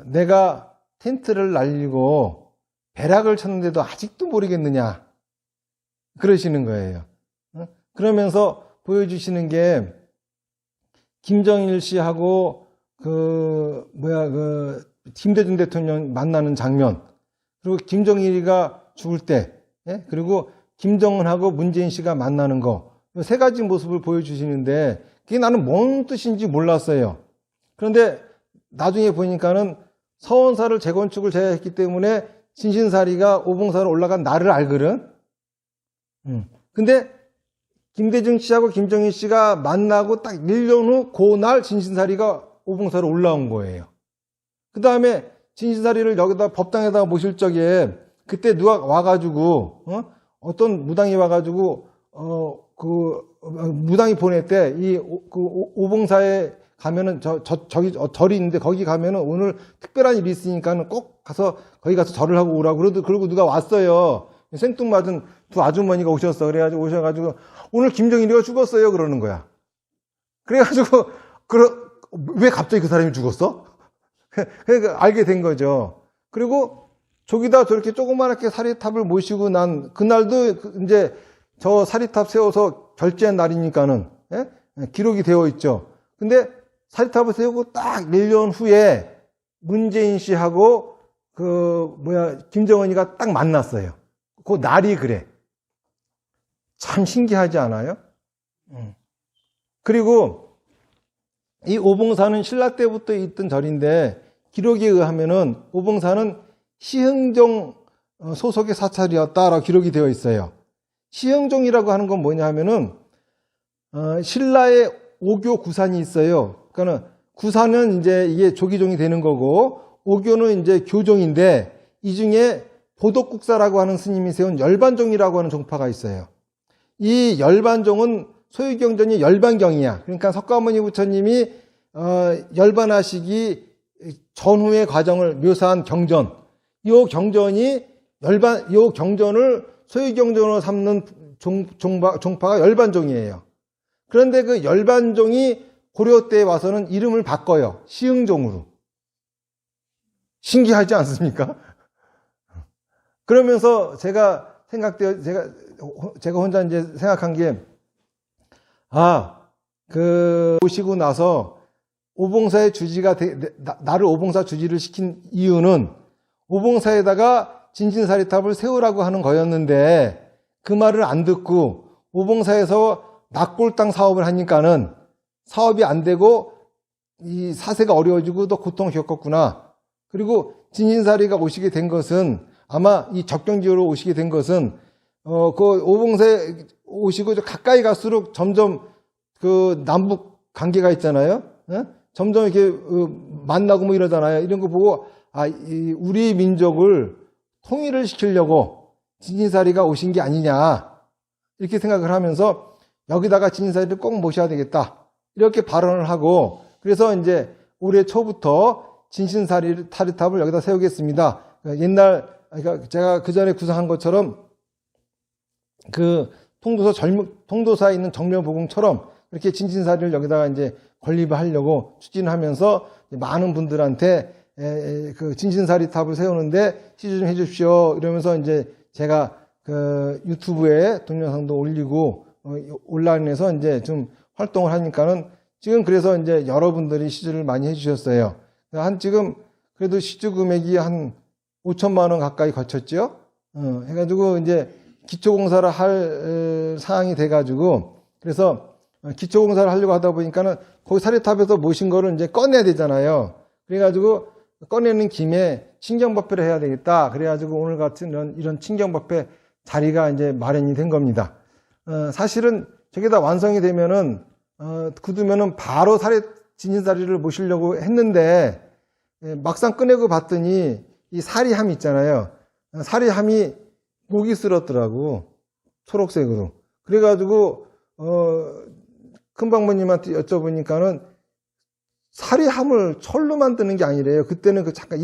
내가 텐트를 날리고 배락을 쳤는데도 아직도 모르겠느냐 그러시는 거예요. 그러면서 보여주시는 게 김정일 씨하고 김대중 대통령 만나는 장면, 그리고 김정일이가 죽을 때, 그리고 김정은하고 문재인 씨가 만나는 거, 세 가지 모습을 보여주시는데 그게 나는 뭔 뜻인지 몰랐어요. 그런데 나중에 보니까는 서원사를 재건축을 제가 했기 때문에 진신사리가 오봉사로 올라간 날을 알거든. 근데 김대중 씨하고 김정일 씨가 만나고 딱 1년 후 그날 진신사리가 오봉사로 올라온 거예요. 그 다음에 진신사리를 여기다 법당에다가 모실 적에 그때 누가 와가지고 어떤 무당이 와가지고 무당이 보냈대. 오봉사에 가면은 저기 절이 있는데 거기 가면은 오늘 특별한 일이 있으니까는 꼭 거기 가서 절을 하고 오라고. 그러고 누가 왔어요. 생뚱맞은 두 아주머니가 오셔가지고 오늘 김정일이가 죽었어요 그러는 거야. 그래가지고 왜 갑자기 그 사람이 죽었어? 그러니까 알게 된 거죠. 그리고 저기다 저렇게 조그맣게 사리탑을 모시고 난 그날도 이제 저 사리탑 세워서 결제한 날이니까는 기록이 되어 있죠. 근데 사리탑을 세우고 딱 1년 후에 문재인 씨하고 김정은이가 딱 만났어요. 그 날이 그래. 참 신기하지 않아요? 그리고 이 오봉사는 신라 때부터 있던 절인데 기록에 의하면은 오봉사는 시흥종 소속의 사찰이었다라고 기록이 되어 있어요. 시흥종이라고 하는 건 뭐냐 하면은 신라의 오교 구산이 있어요. 그러니까 구산은 이제 이게 조기종이 되는 거고 오교는 이제 교종인데 이 중에 보덕국사라고 하는 스님이 세운 열반종이라고 하는 종파가 있어요. 이 열반종은 소유경전이 열반경이야. 그러니까 석가모니 부처님이 열반하시기 전후의 과정을 묘사한 경전. 요 경전을 소유경전으로 삼는 종파가 열반종이에요. 그런데 그 열반종이 고려 때에 와서는 이름을 바꿔요. 시흥종으로. 신기하지 않습니까? 그러면서 제가 혼자 이제 생각한 게, 오시고 나서 오봉사의 주지가, 나를 오봉사 주지를 시킨 이유는 오봉사에다가 진신사리탑을 세우라고 하는 거였는데, 그 말을 안 듣고 오봉사에서 낙골당 사업을 하니까는 사업이 안 되고 이 사세가 어려워지고 또 고통을 겪었구나. 그리고 진신사리가 오시게 된 것은, 아마 이 적경지로 오시게 된 것은 그 오봉사에 오시고 가까이 갈수록 점점 그 남북 관계가 있잖아요. 점점 이렇게 만나고 뭐 이러잖아요. 이런 거 보고 우리 민족을 통일을 시키려고 진신사리가 오신 게 아니냐 이렇게 생각을 하면서 여기다가 진신사리를 꼭 모셔야 되겠다 이렇게 발언을 하고, 그래서 이제 올해 초부터 진신사리탑을 여기다 세우겠습니다. 그러니까 제가 그 전에 구상한 것처럼 그 통도사에 있는 정려보궁처럼 이렇게 진신사리를 여기다가 이제 건립을 하려고 추진하면서 많은 분들한테 그 진신사리탑을 세우는데 시주 좀 해주십시오 이러면서 이제 제가 그 유튜브에 동영상도 올리고 온라인에서 이제 좀 활동을 하니까는 지금 그래서 이제 여러분들이 시주를 많이 해주셨어요. 지금 그래도 시주 금액이 한 5천만 원 가까이 거쳤죠. 해가지고 이제 기초공사를 할 사항이 돼가지고, 그래서 기초공사를 하려고 하다 보니까는 거기 사리탑에서 모신 거를 이제 꺼내야 되잖아요. 그래가지고 꺼내는 김에 친경법회를 해야 되겠다. 그래가지고 오늘 같은 이런 친경법회 자리가 이제 마련이 된 겁니다. 사실은 저게 다 완성이 되면은, 굳으면은 바로 진신사리를 모시려고 했는데, 막상 꺼내고 봤더니 이 사리함 있잖아요. 사리함이 목이 쓸었더라고. 초록색으로. 그래가지고, 큰방모님한테 여쭤보니까는 사리함을 철로 만드는 게 아니래요. 그때는 잠깐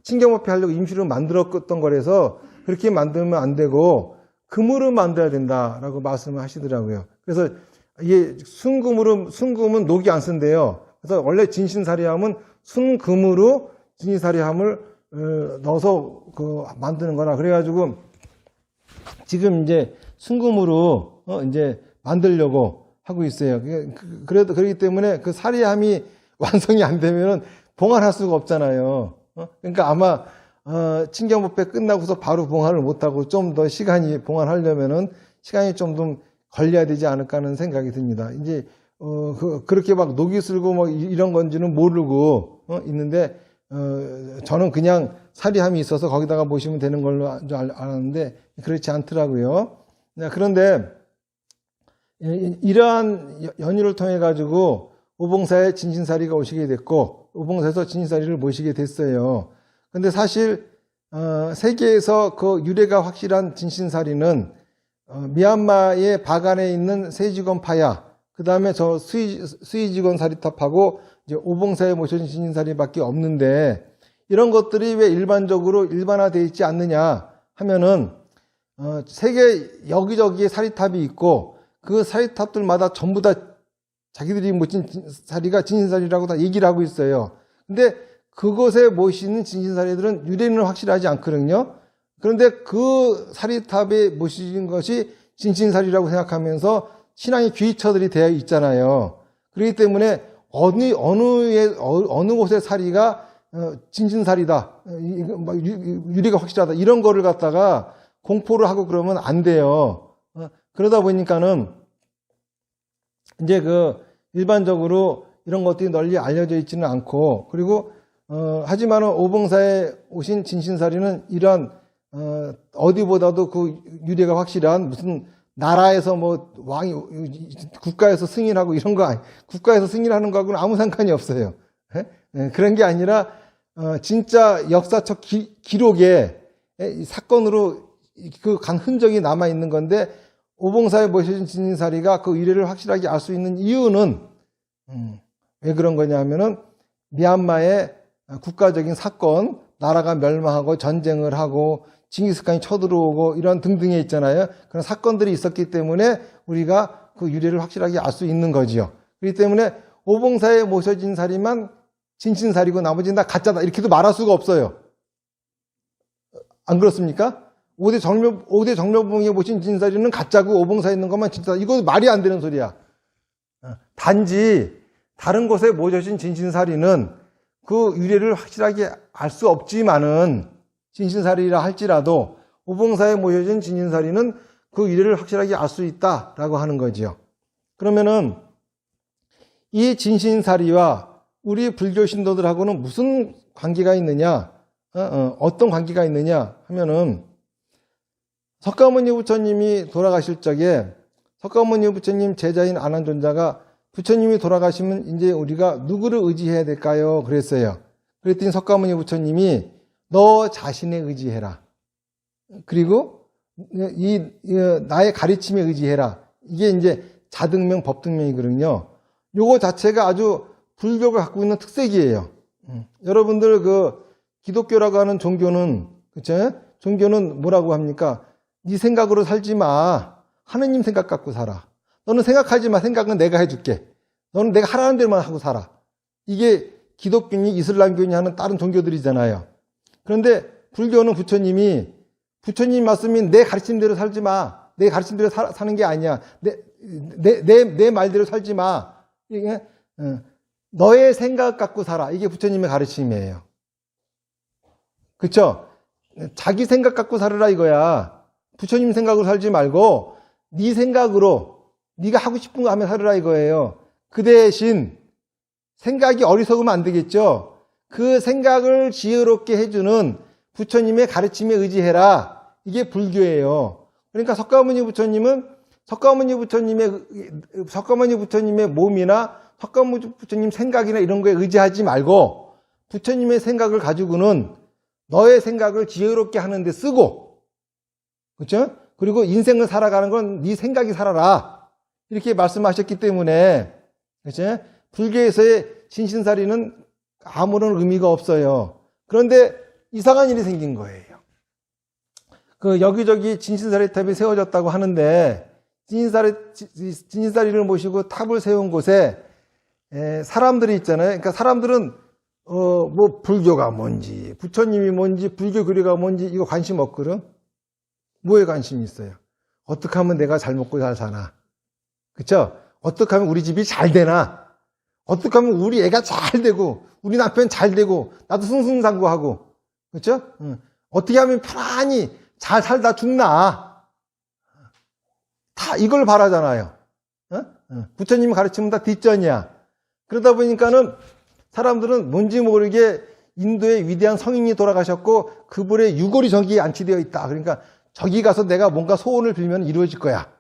친경법회 하려고 임시로 만들었던 거라서 그렇게 만들면 안 되고 금으로 만들어야 된다라고 말씀을 하시더라고요. 그래서 이게 순금은 녹이 안 쓴대요. 그래서 원래 진신사리함은 순금으로 진신사리함을 넣어서 만드는 거라. 그래가지고 지금 이제 순금으로 이제 만들려고 하고 있어요. 그렇기 때문에 그 사리함이 완성이 안 되면은 봉안할 수가 없잖아요. 그러니까 아마 친경법회 끝나고서 바로 봉안을 못하고 좀 더 봉안하려면은 시간이 좀 더 걸려야 되지 않을까 하는 생각이 듭니다. 이제 그렇게 막 녹이 슬고 뭐 이런 건지는 모르고 있는데, 저는 그냥 사리함이 있어서 거기다가 모시면 되는 걸로 알았는데 그렇지 않더라고요. 그런데 이러한 연유를 통해 가지고 오봉사에 진신사리가 오시게 됐고 오봉사에서 진신사리를 모시게 됐어요. 근데 사실 세계에서 그 유래가 확실한 진신사리는 미얀마의 바간에 있는 세지건파야, 그 다음에 저 스위지건 사리탑하고 이제 오봉사에 모셔진 진신사리밖에 없는데, 이런 것들이 왜 일반화되어 있지 않느냐 하면은 세계 여기저기에 사리탑이 있고 그 사리탑들마다 전부 다 자기들이 모신 사리가 진신사리라고 다 얘기를 하고 있어요. 근데 그곳에 모시는 진신사리들은 유래는 확실하지 않거든요. 그런데 그 사리탑에 모시는 것이 진신사리라고 생각하면서 신앙의 귀처들이 되어 있잖아요. 그렇기 때문에 어느 곳의 사리가 진신사리다, 유래가 확실하다, 이런 거를 갖다가 공포를 하고 그러면 안 돼요. 그러다 보니까는 이제 일반적으로 이런 것들이 널리 알려져 있지는 않고, 그리고 하지만은 오봉사에 오신 진신사리는 이러한 어디보다도 그 유래가 확실한, 무슨 나라에서 뭐 왕이 국가에서 승인하고 이런 거 국가에서 승인하는 거하고는 아무 상관이 없어요. 그런 게 아니라 진짜 역사적 기록에 사건으로 그 간 흔적이 남아 있는 건데, 오봉사에 모셔진 진신사리가 그 유래를 확실하게 알 수 있는 이유는 왜 그런 거냐면은 미얀마의 국가적인 사건, 나라가 멸망하고 전쟁을 하고 징기스칸이 쳐들어오고 이런 등등에 있잖아요. 그런 사건들이 있었기 때문에 우리가 그 유래를 확실하게 알 수 있는 거지요. 그렇기 때문에 오봉사에 모셔진 사리만 진신사리고 나머지는 다 가짜다 이렇게도 말할 수가 없어요. 안 그렇습니까? 5대 정묘봉에 모신 진사리는 가짜고 오봉사에 있는 것만 진짜다. 이거 말이 안 되는 소리야. 단지 다른 곳에 모셔진 진신사리는 그 유래를 확실하게 알 수 없지만은 진신사리라 할지라도 오봉사에 모셔진 진신사리는 그 유래를 확실하게 알 수 있다라고 하는 거지요. 그러면은 이 진신사리와 우리 불교 신도들하고는 무슨 관계가 있느냐? 어떤 관계가 있느냐 하면은 석가모니 부처님이 돌아가실 적에 석가모니 부처님 제자인 아난존자가 부처님이 돌아가시면 이제 우리가 누구를 의지해야 될까요? 그랬어요. 그랬더니 석가모니 부처님이 너 자신에 의지해라. 그리고 나의 가르침에 의지해라. 이게 이제 자등명, 법등명이거든요. 요거 자체가 아주 불교가 갖고 있는 특색이에요. 여러분들 그 기독교라고 하는 종교는 그쵸? 종교는 뭐라고 합니까? 네 생각으로 살지 마. 하느님 생각 갖고 살아. 너는 생각하지 마. 생각은 내가 해줄게. 너는 내가 하라는 대로만 하고 살아. 이게 기독교니 이슬람교니 하는 다른 종교들이잖아요. 그런데 불교는 부처님 말씀이 내 가르침대로 살지 마. 내 가르침대로 사는 게 아니야. 내 말대로 살지 마. 이게 너의 생각 갖고 살아. 이게 부처님의 가르침이에요. 그쵸? 자기 생각 갖고 살으라 이거야. 부처님 생각으로 살지 말고 네 생각으로 네가 하고 싶은 거 하면 살으라 이거예요. 그 대신 생각이 어리석으면 안 되겠죠. 그 생각을 지혜롭게 해주는 부처님의 가르침에 의지해라. 이게 불교예요. 그러니까 석가모니 부처님은 석가모니 부처님의 몸이나 석가모니 부처님 생각이나 이런 거에 의지하지 말고 부처님의 생각을 가지고는 너의 생각을 지혜롭게 하는 데 쓰고, 그렇죠? 그리고 인생을 살아가는 건 네 생각이 살아라. 이렇게 말씀하셨기 때문에, 그렇죠? 불교에서의 진신사리는 아무런 의미가 없어요. 그런데 이상한 일이 생긴 거예요. 그 여기저기 진신사리탑이 세워졌다고 하는데 진신사리를 모시고 탑을 세운 곳에 사람들이 있잖아요. 그러니까 사람들은 뭐 불교가 뭔지 부처님이 뭔지 불교 교리가 뭔지 이거 관심 없거든. 뭐에 관심이 있어요? 어떻게 하면 내가 잘 먹고 잘 사나? 그쵸? 어떻게 하면 우리 집이 잘 되나? 어떻게 하면 우리 애가 잘 되고 우리 남편 잘 되고 나도 승승장구하고, 그쵸? 어떻게 하면 편안히 잘 살다 죽나? 다 이걸 바라잖아요. 부처님 가르치면 다 뒷전이야. 그러다 보니까는 사람들은 뭔지 모르게 인도의 위대한 성인이 돌아가셨고 그분의 유골이 저기에 안치되어 있다. 그러니까 저기 가서 내가 뭔가 소원을 빌면 이루어질 거야.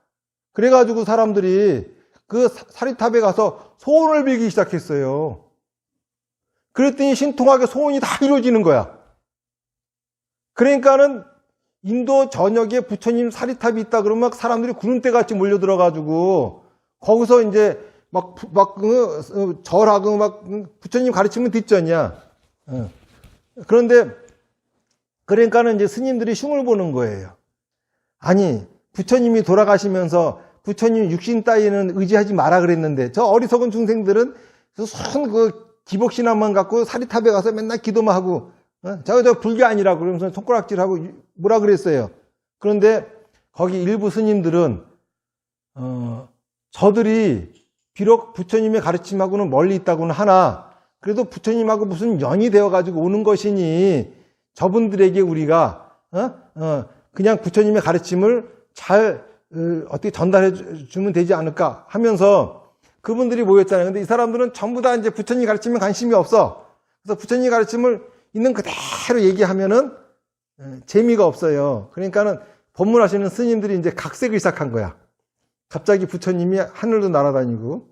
그래가지고 사람들이 그 사리탑에 가서 소원을 빌기 시작했어요. 그랬더니 신통하게 소원이 다 이루어지는 거야. 그러니까는 인도 전역에 부처님 사리탑이 있다 그러면 사람들이 구름대같이 몰려들어가지고 거기서 이제 절하고 부처님 가르치면 뒷전이야. 그런데 그러니까는 이제 스님들이 흉을 보는 거예요. 아니 부처님이 돌아가시면서 부처님 육신 따위는 의지하지 마라 그랬는데 저 어리석은 중생들은 손 기복신앙만 갖고 사리탑에 가서 맨날 기도만 하고 저 불교 아니라고 그러면서 손가락질하고 뭐라 그랬어요. 그런데 거기 일부 스님들은 저들이 비록 부처님의 가르침하고는 멀리 있다고는 하나 그래도 부처님하고 무슨 연이 되어가지고 오는 것이니 저분들에게 우리가 그냥 부처님의 가르침을 잘 어떻게 전달해 주면 되지 않을까 하면서 그분들이 모였잖아요. 근데 이 사람들은 전부 다 이제 부처님 가르침에 관심이 없어. 그래서 부처님 가르침을 있는 그대로 얘기하면은 재미가 없어요. 그러니까는 법문하시는 스님들이 이제 각색을 시작한 거야. 갑자기 부처님이 하늘도 날아다니고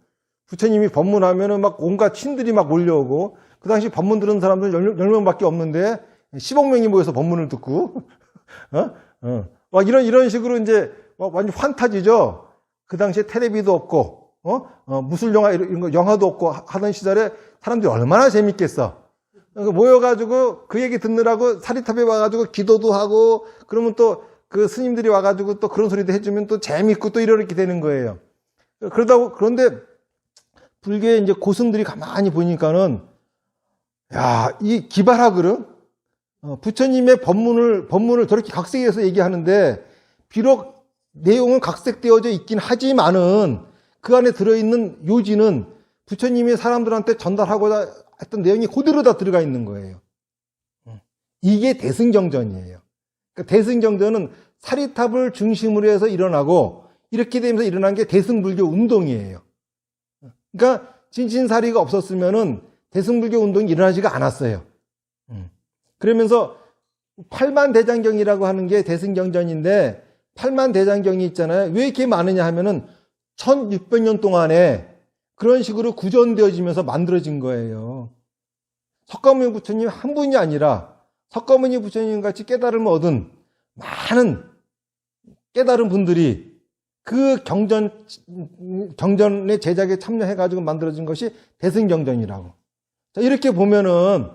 부처님이 법문하면은 막 온갖 신들이 막 몰려오고 그 당시 법문 들은 사람들은 10명밖에 없는데 10억 명이 모여서 법문을 듣고 막 이런 식으로 이제 완전 환타지죠. 그 당시에 텔레비도 없고 무술 영화 이런 거 영화도 없고 하던 시절에 사람들이 얼마나 재밌겠어. 모여가지고 그 얘기 듣느라고 사리탑에 와가지고 기도도 하고, 그러면 또 그 스님들이 와가지고 또 그런 소리도 해주면 또 재밌고 또 이렇게 되는 거예요. 그런데 불교의 이제 고승들이 가만히 보니까는, 야, 이 기발하거든? 부처님의 법문을 저렇게 각색해서 얘기하는데, 비록 내용은 각색되어져 있긴 하지만은, 그 안에 들어있는 요지는 부처님이 사람들한테 전달하고자 했던 내용이 그대로 다 들어가 있는 거예요. 이게 대승경전이에요. 그러니까 대승경전은 사리탑을 중심으로 해서 일어나고, 이렇게 되면서 일어난 게 대승불교 운동이에요. 그러니까 진신사리가 없었으면은 대승불교 운동이 일어나지가 않았어요. 그러면서 팔만대장경이라고 하는 게 대승경전인데, 팔만대장경이 있잖아요. 왜 이렇게 많으냐 하면은 1600년 동안에 그런 식으로 구전되어지면서 만들어진 거예요. 석가모니 부처님 한 분이 아니라 석가모니 부처님 같이 깨달음을 얻은 많은 깨달은 분들이 그 경전의 제작에 참여해가지고 만들어진 것이 대승경전이라고. 자, 이렇게 보면은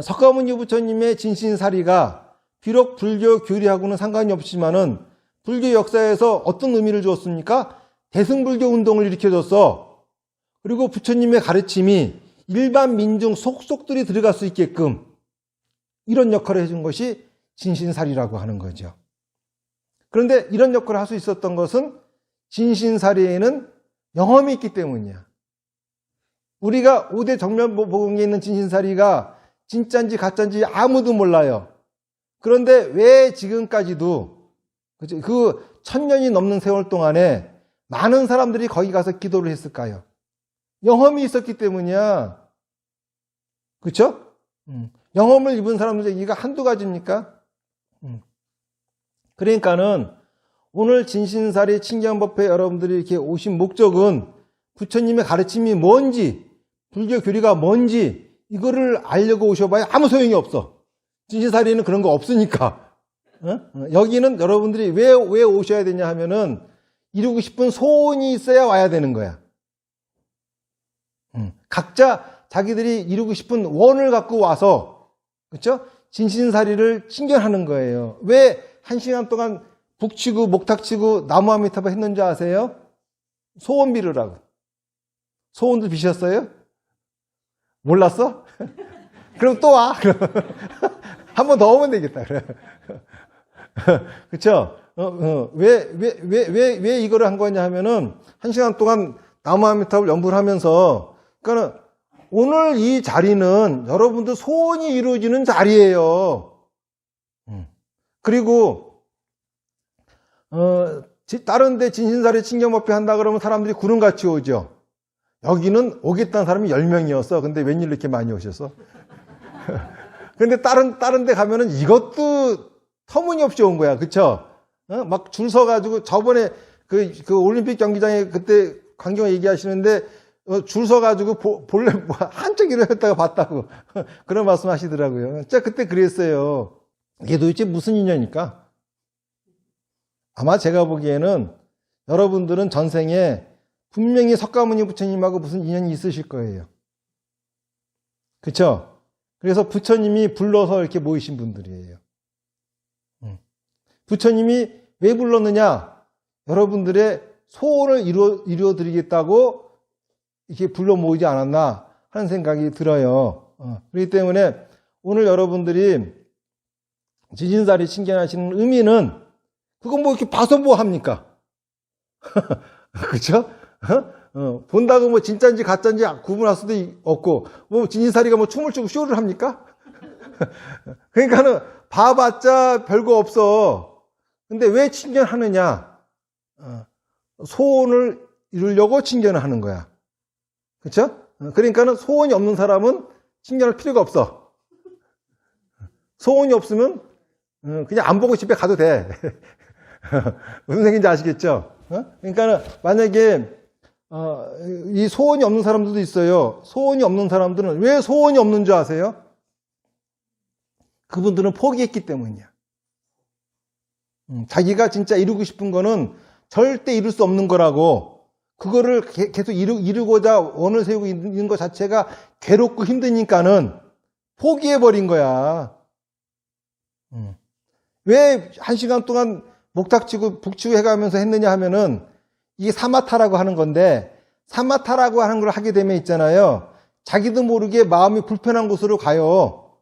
석가모니 부처님의 진신사리가 비록 불교 교리하고는 상관이 없지만은 불교 역사에서 어떤 의미를 주었습니까? 대승불교 운동을 일으켜줬어. 그리고 부처님의 가르침이 일반 민중 속속들이 들어갈 수 있게끔 이런 역할을 해준 것이 진신사리라고 하는 거죠. 그런데 이런 역할을 할 수 있었던 것은 진신사리에는 영험이 있기 때문이야. 우리가 5대 정면보공에 있는 진신사리가 진짜인지 가짜인지 아무도 몰라요. 그런데 왜 지금까지도 그 1000년이 넘는 세월 동안에 많은 사람들이 거기 가서 기도를 했을까요? 영험이 있었기 때문이야. 그렇죠? 영험을 입은 사람들 이가 한두 가지입니까? 그러니까는 오늘 진신사리 친경법회 여러분들이 이렇게 오신 목적은 부처님의 가르침이 뭔지, 불교 교리가 뭔지 이거를 알려고 오셔봐야 아무 소용이 없어. 진신사리에는 그런 거 없으니까. 여기는 여러분들이 왜 오셔야 되냐 하면은 이루고 싶은 소원이 있어야 와야 되는 거야. 각자 자기들이 이루고 싶은 원을 갖고 와서, 그렇죠? 진신사리를 친견하는 거예요. 왜 1시간 동안 북치고 목탁치고 나무 아미타불 했는지 아세요? 소원 비르라고. 소원도 비셨어요? 몰랐어? 그럼 또 와. 한 번 더 오면 되겠다. 그쵸? 왜 이거를 한 거냐 하면은, 1시간 동안 나무 아미타불 연불 하면서, 그러니까 오늘 이 자리는 여러분들 소원이 이루어지는 자리예요. 그리고, 다른 데 진신사리 친경법회 한다 그러면 사람들이 구름같이 오죠. 여기는 오겠다는 사람이 10명이었어. 근데 웬일 이렇게 많이 오셨어? 근데 다른 데 가면은 이것도 터무니없이 온 거야. 그쵸? 막 줄 서가지고 저번에 그 올림픽 경기장에 그때 광경 얘기하시는데 줄 서가지고 본래 한쪽 일을 했다가 봤다고 그런 말씀 하시더라고요. 진짜 그때 그랬어요. 이게 도대체 무슨 인연일까? 아마 제가 보기에는 여러분들은 전생에 분명히 석가모니 부처님하고 무슨 인연이 있으실 거예요. 그쵸? 그래서 부처님이 불러서 이렇게 모이신 분들이에요. 부처님이 왜 불렀느냐? 여러분들의 소원을 이루어 드리겠다고 이렇게 불러 모이지 않았나 하는 생각이 들어요. 그렇기 때문에 오늘 여러분들이 진신사리 친견하시는 의미는 그건 뭐 이렇게 봐서 뭐 합니까? 그쵸? 본다고 뭐 진짜인지 가짜인지 구분할 수도 없고, 뭐 진신사리가 뭐 춤을 추고 쇼를 합니까? 그러니까는 봐봤자 별거 없어. 근데 왜 친견하느냐? 소원을 이루려고 친견을 하는 거야. 그쵸? 그러니까는 소원이 없는 사람은 친견할 필요가 없어. 소원이 없으면 그냥 안 보고 집에 가도 돼. 무슨 얘기인지 아시겠죠? 그러니까 만약에 이 소원이 없는 사람들도 있어요. 소원이 없는 사람들은 왜 소원이 없는 줄 아세요? 그분들은 포기했기 때문이야. 자기가 진짜 이루고 싶은 거는 절대 이룰 수 없는 거라고, 그거를 계속 이루고자 원을 세우고 있는 것 자체가 괴롭고 힘드니까는 포기해버린 거야. 왜 1시간 동안 목탁치고 북치고 해가면서 했느냐 하면은 이게 사마타라고 하는 건데, 사마타라고 하는 걸 하게 되면 있잖아요. 자기도 모르게 마음이 불편한 곳으로 가요.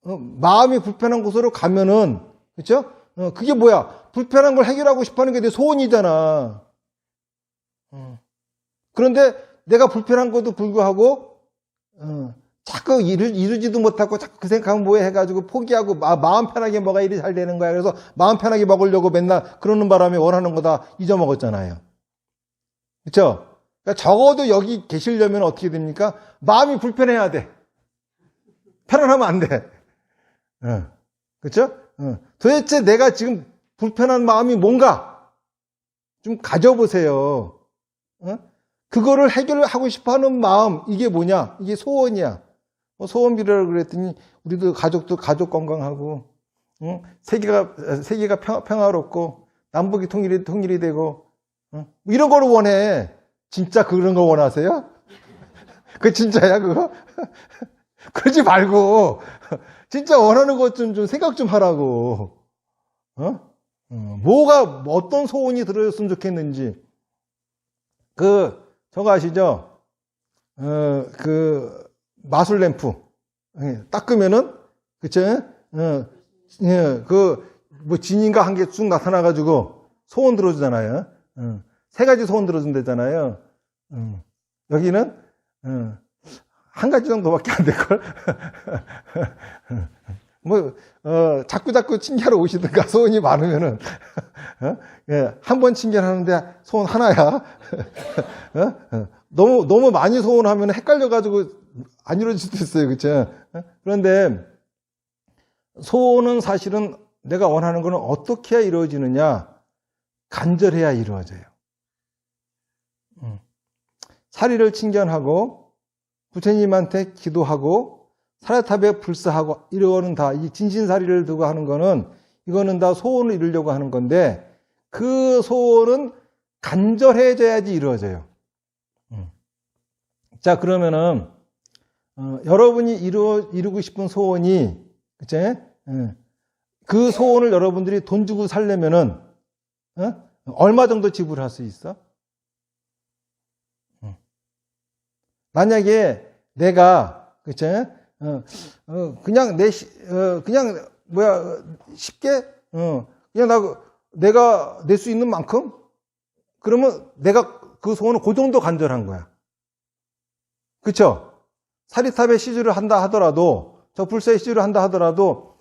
마음이 불편한 곳으로 가면은, 그렇죠? 그게 뭐야? 불편한 걸 해결하고 싶어 하는 게 내 소원이잖아. 그런데 내가 불편한 것도 불구하고 자꾸 이루지도 못하고 자꾸 그 생각하면 뭐해 해가지고 포기하고 마음 편하게 뭐가 일이 잘 되는 거야. 그래서 마음 편하게 먹으려고 맨날 그러는 바람에 원하는 거 다 잊어먹었잖아요. 그렇죠? 그러니까 적어도 여기 계시려면 어떻게 됩니까? 마음이 불편해야 돼. 편안하면 안 돼. 그렇죠? 도대체 내가 지금 불편한 마음이 뭔가 좀 가져보세요. 그거를 해결하고 싶어하는 마음, 이게 뭐냐? 이게 소원이야. 소원 비례라고 그랬더니 우리도 가족 건강하고, 세계가 평화롭고 남북이 통일이 되고, 이런 거를 원해. 진짜 그런 거 원하세요? 그거 진짜야 그거? 그러지 말고 진짜 원하는 것 좀 생각 좀 하라고. 뭐가 어떤 소원이 들어졌으면 좋겠는지. 저거 아시죠? 마술 램프 딱 끄면은, 그쵸? 뭐 진인가 한 개 쭉 나타나가지고 소원 들어주잖아요. 3가지 소원 들어준다잖아요. 여기는 한 가지 정도밖에 안 될걸? 자꾸 칭찬하러 오시든가, 소원이 많으면은, 한 번 칭찬하는데 소원 하나야. 너무 많이 소원하면 헷갈려가지고 안 이루어질 수도 있어요. 그쵸? 그런데 소원은 사실은 내가 원하는 거는 어떻게 해야 이루어지느냐? 간절해야 이루어져요. 사리를 칭견하고 부처님한테 기도하고 사리탑에 불사하고 이거는 다 이 진신사리를 두고 하는 거는 이거는 다 소원을 이루려고 하는 건데 그 소원은 간절해져야지 이루어져요. 자, 그러면은 여러분이 이루고 싶은 소원이, 그치? 그 소원을 여러분들이 돈 주고 살려면은 얼마 정도 지불할 수 있어? 만약에 내가, 그치? 그냥 쉽게, 내가 낼 수 있는 만큼? 그러면 내가 그 소원은 그 정도 간절한 거야. 그쵸? 사리탑에 시주를 한다 하더라도, 저 불사에 시주를 한다 하더라도,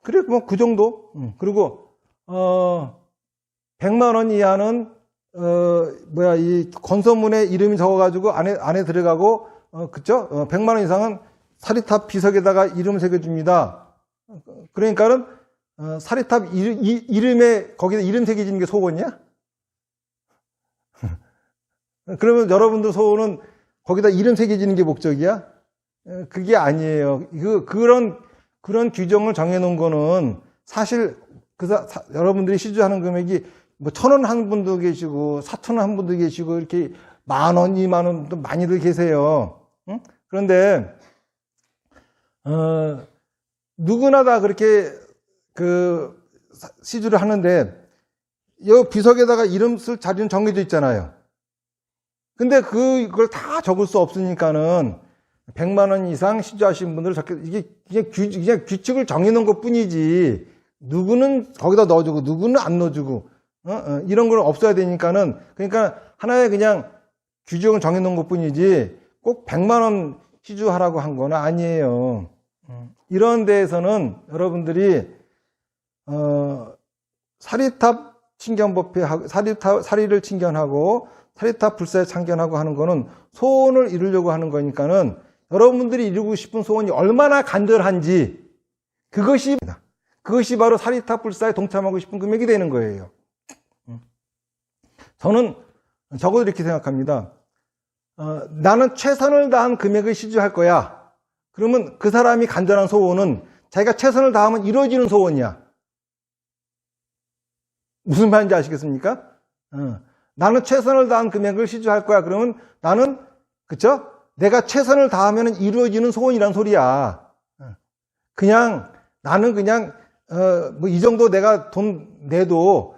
그래, 뭐, 그 정도? 그리고, 100만 원 이하는, 이 건서문에 이름이 적어가지고 안에 들어가고, 그쵸? 100만 원 이상은 사리탑 비석에다가 이름 새겨줍니다. 그러니까는, 사리탑 이름에, 거기다 이름 새겨지는 게 소원이야? 그러면 여러분들 소원은 거기다 이름 새겨지는 게 목적이야? 그게 아니에요. 그런 규정을 정해놓은 거는 사실 여러분들이 시주하는 금액이 뭐 1,000원 한 분도 계시고 4,000원 한 분도 계시고 이렇게 10,000원, 20,000원도 많이들 계세요. 그런데 누구나 다 그렇게 시주를 하는데 이 비석에다가 이름 쓸 자리는 정해져 있잖아요. 근데 그걸 다 적을 수 없으니까는 100만 원 이상 시주하신 분들 이게 그냥 규칙을 정해놓은 것 뿐이지 누구는 거기다 넣어주고 누구는 안 넣어주고 이런 건 없어야 되니까는 그러니까 하나의 그냥 규정을 정해놓은 것 뿐이지 꼭 100만 원 시주하라고 한 건 아니에요. 이런 데에서는 여러분들이 사리탑 칭견법회 사리를 칭견하고 사리탑 불사에 참견하고 하는 거는 소원을 이루려고 하는 거니까는 여러분들이 이루고 싶은 소원이 얼마나 간절한지 그것이 바로 사리탑 불사에 동참하고 싶은 금액이 되는 거예요. 저는 적어도 이렇게 생각합니다. 나는 최선을 다한 금액을 시주할 거야. 그러면 그 사람이 간절한 소원은 자기가 최선을 다하면 이루어지는 소원이야. 무슨 말인지 아시겠습니까? 나는 최선을 다한 금액을 시주할 거야. 그러면 나는, 그쵸? 내가 최선을 다하면 이루어지는 소원이란 소리야. 그냥, 나는 그냥, 뭐 이 정도 내가 돈 내도,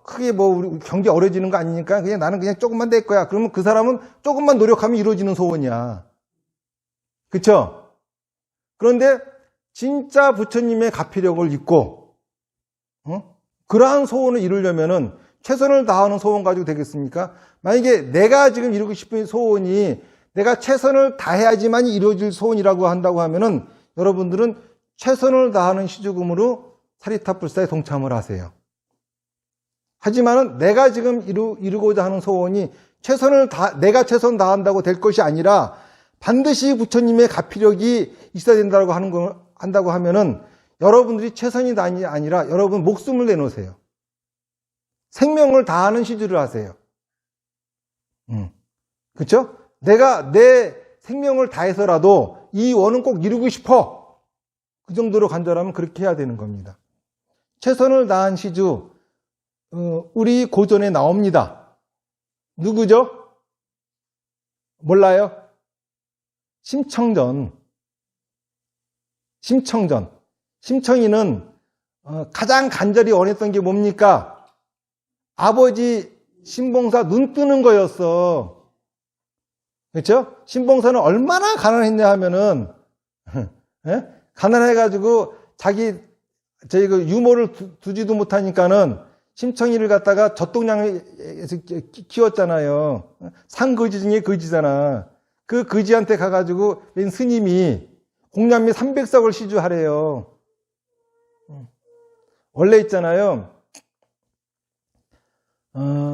크게 뭐 우리 경기 어려지는 거 아니니까 그냥 나는 그냥 조금만 낼 거야. 그러면 그 사람은 조금만 노력하면 이루어지는 소원이야. 그쵸? 그런데 진짜 부처님의 가피력을 잊고, 그러한 소원을 이루려면은 최선을 다하는 소원 가지고 되겠습니까? 만약에 내가 지금 이루고 싶은 소원이 내가 최선을 다해야지만 이루어질 소원이라고 한다고 하면은 여러분들은 최선을 다하는 시주금으로 사리타불사에 동참을 하세요. 하지만은 내가 지금 이루고자 하는 소원이 내가 최선 다한다고 될 것이 아니라 반드시 부처님의 가피력이 있어야 한다고 하면은 여러분들이 최선이 아니라 여러분 목숨을 내놓으세요. 생명을 다하는 시주를 하세요. 그렇죠? 내가 내 생명을 다해서라도 이 원은 꼭 이루고 싶어. 그 정도로 간절하면 그렇게 해야 되는 겁니다. 최선을 다한 시주, 우리 고전에 나옵니다. 누구죠? 몰라요? 심청전. 심청이는 가장 간절히 원했던 게 뭡니까? 아버지 신봉사 눈 뜨는 거였어. 그렇죠? 신봉사는 얼마나 가난했냐 하면은 가난해가지고 저희 그 유모를 두지도 못하니까는 심청이를 갖다가 젖동량에서 키웠잖아요. 상거지 중에 거지잖아. 그 거지한테 가가지고 웬 스님이 공양미 300석을 시주하래요. 원래 있잖아요.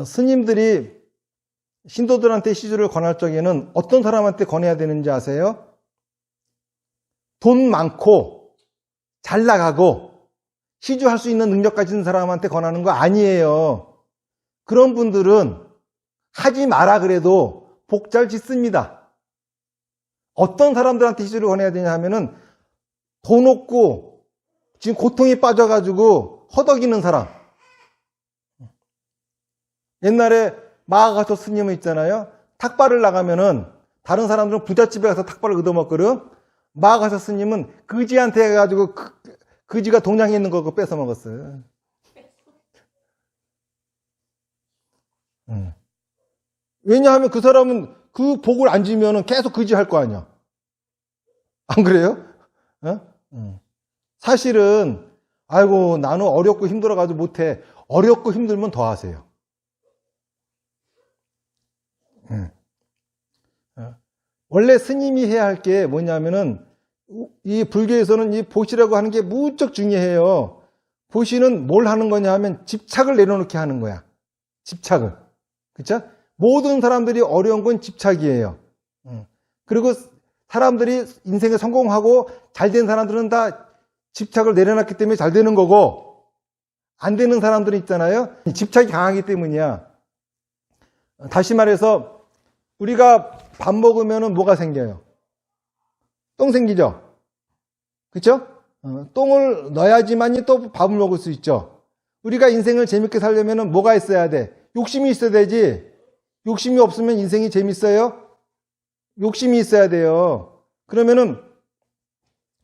스님들이 신도들한테 시주를 권할 적에는 어떤 사람한테 권해야 되는지 아세요? 돈 많고 잘 나가고 시주할 수 있는 능력 가진 사람한테 권하는 거 아니에요. 그런 분들은 하지 마라 그래도 복 잘 짓습니다. 어떤 사람들한테 시주를 권해야 되냐 하면은 돈 없고 지금 고통에 빠져가지고 허덕이는 사람. 옛날에 마하가토 스님은 있잖아요. 탁발을 나가면은 다른 사람들은 부잣집에 가서 탁발을 얻어먹거든. 마하가토 스님은 거지한테 해가지고 거지가 동양에 있는 거 그거 뺏어 먹었어요. 왜냐하면 그 사람은 그 복을 안 지면은 계속 거지 할 거 아니야. 안 그래요? 사실은 아이고 나는 어렵고 힘들어가지고 못해. 어렵고 힘들면 더 하세요. 원래 스님이 해야 할 게 뭐냐면은 이 불교에서는 이 보시라고 하는 게 무척 중요해요. 보시는 뭘 하는 거냐 하면 집착을 내려놓게 하는 거야. 집착을. 그쵸? 모든 사람들이 어려운 건 집착이에요. 그리고 사람들이 인생에 성공하고 잘 된 사람들은 다 집착을 내려놨기 때문에 잘 되는 거고 안 되는 사람들은 있잖아요. 집착이 강하기 때문이야. 다시 말해서 우리가 밥 먹으면 뭐가 생겨요? 똥 생기죠? 그렇죠? 똥을 넣어야지만이 또 밥을 먹을 수 있죠. 우리가 인생을 재밌게 살려면 뭐가 있어야 돼? 욕심이 있어야 되지. 욕심이 없으면 인생이 재밌어요? 욕심이 있어야 돼요. 그러면은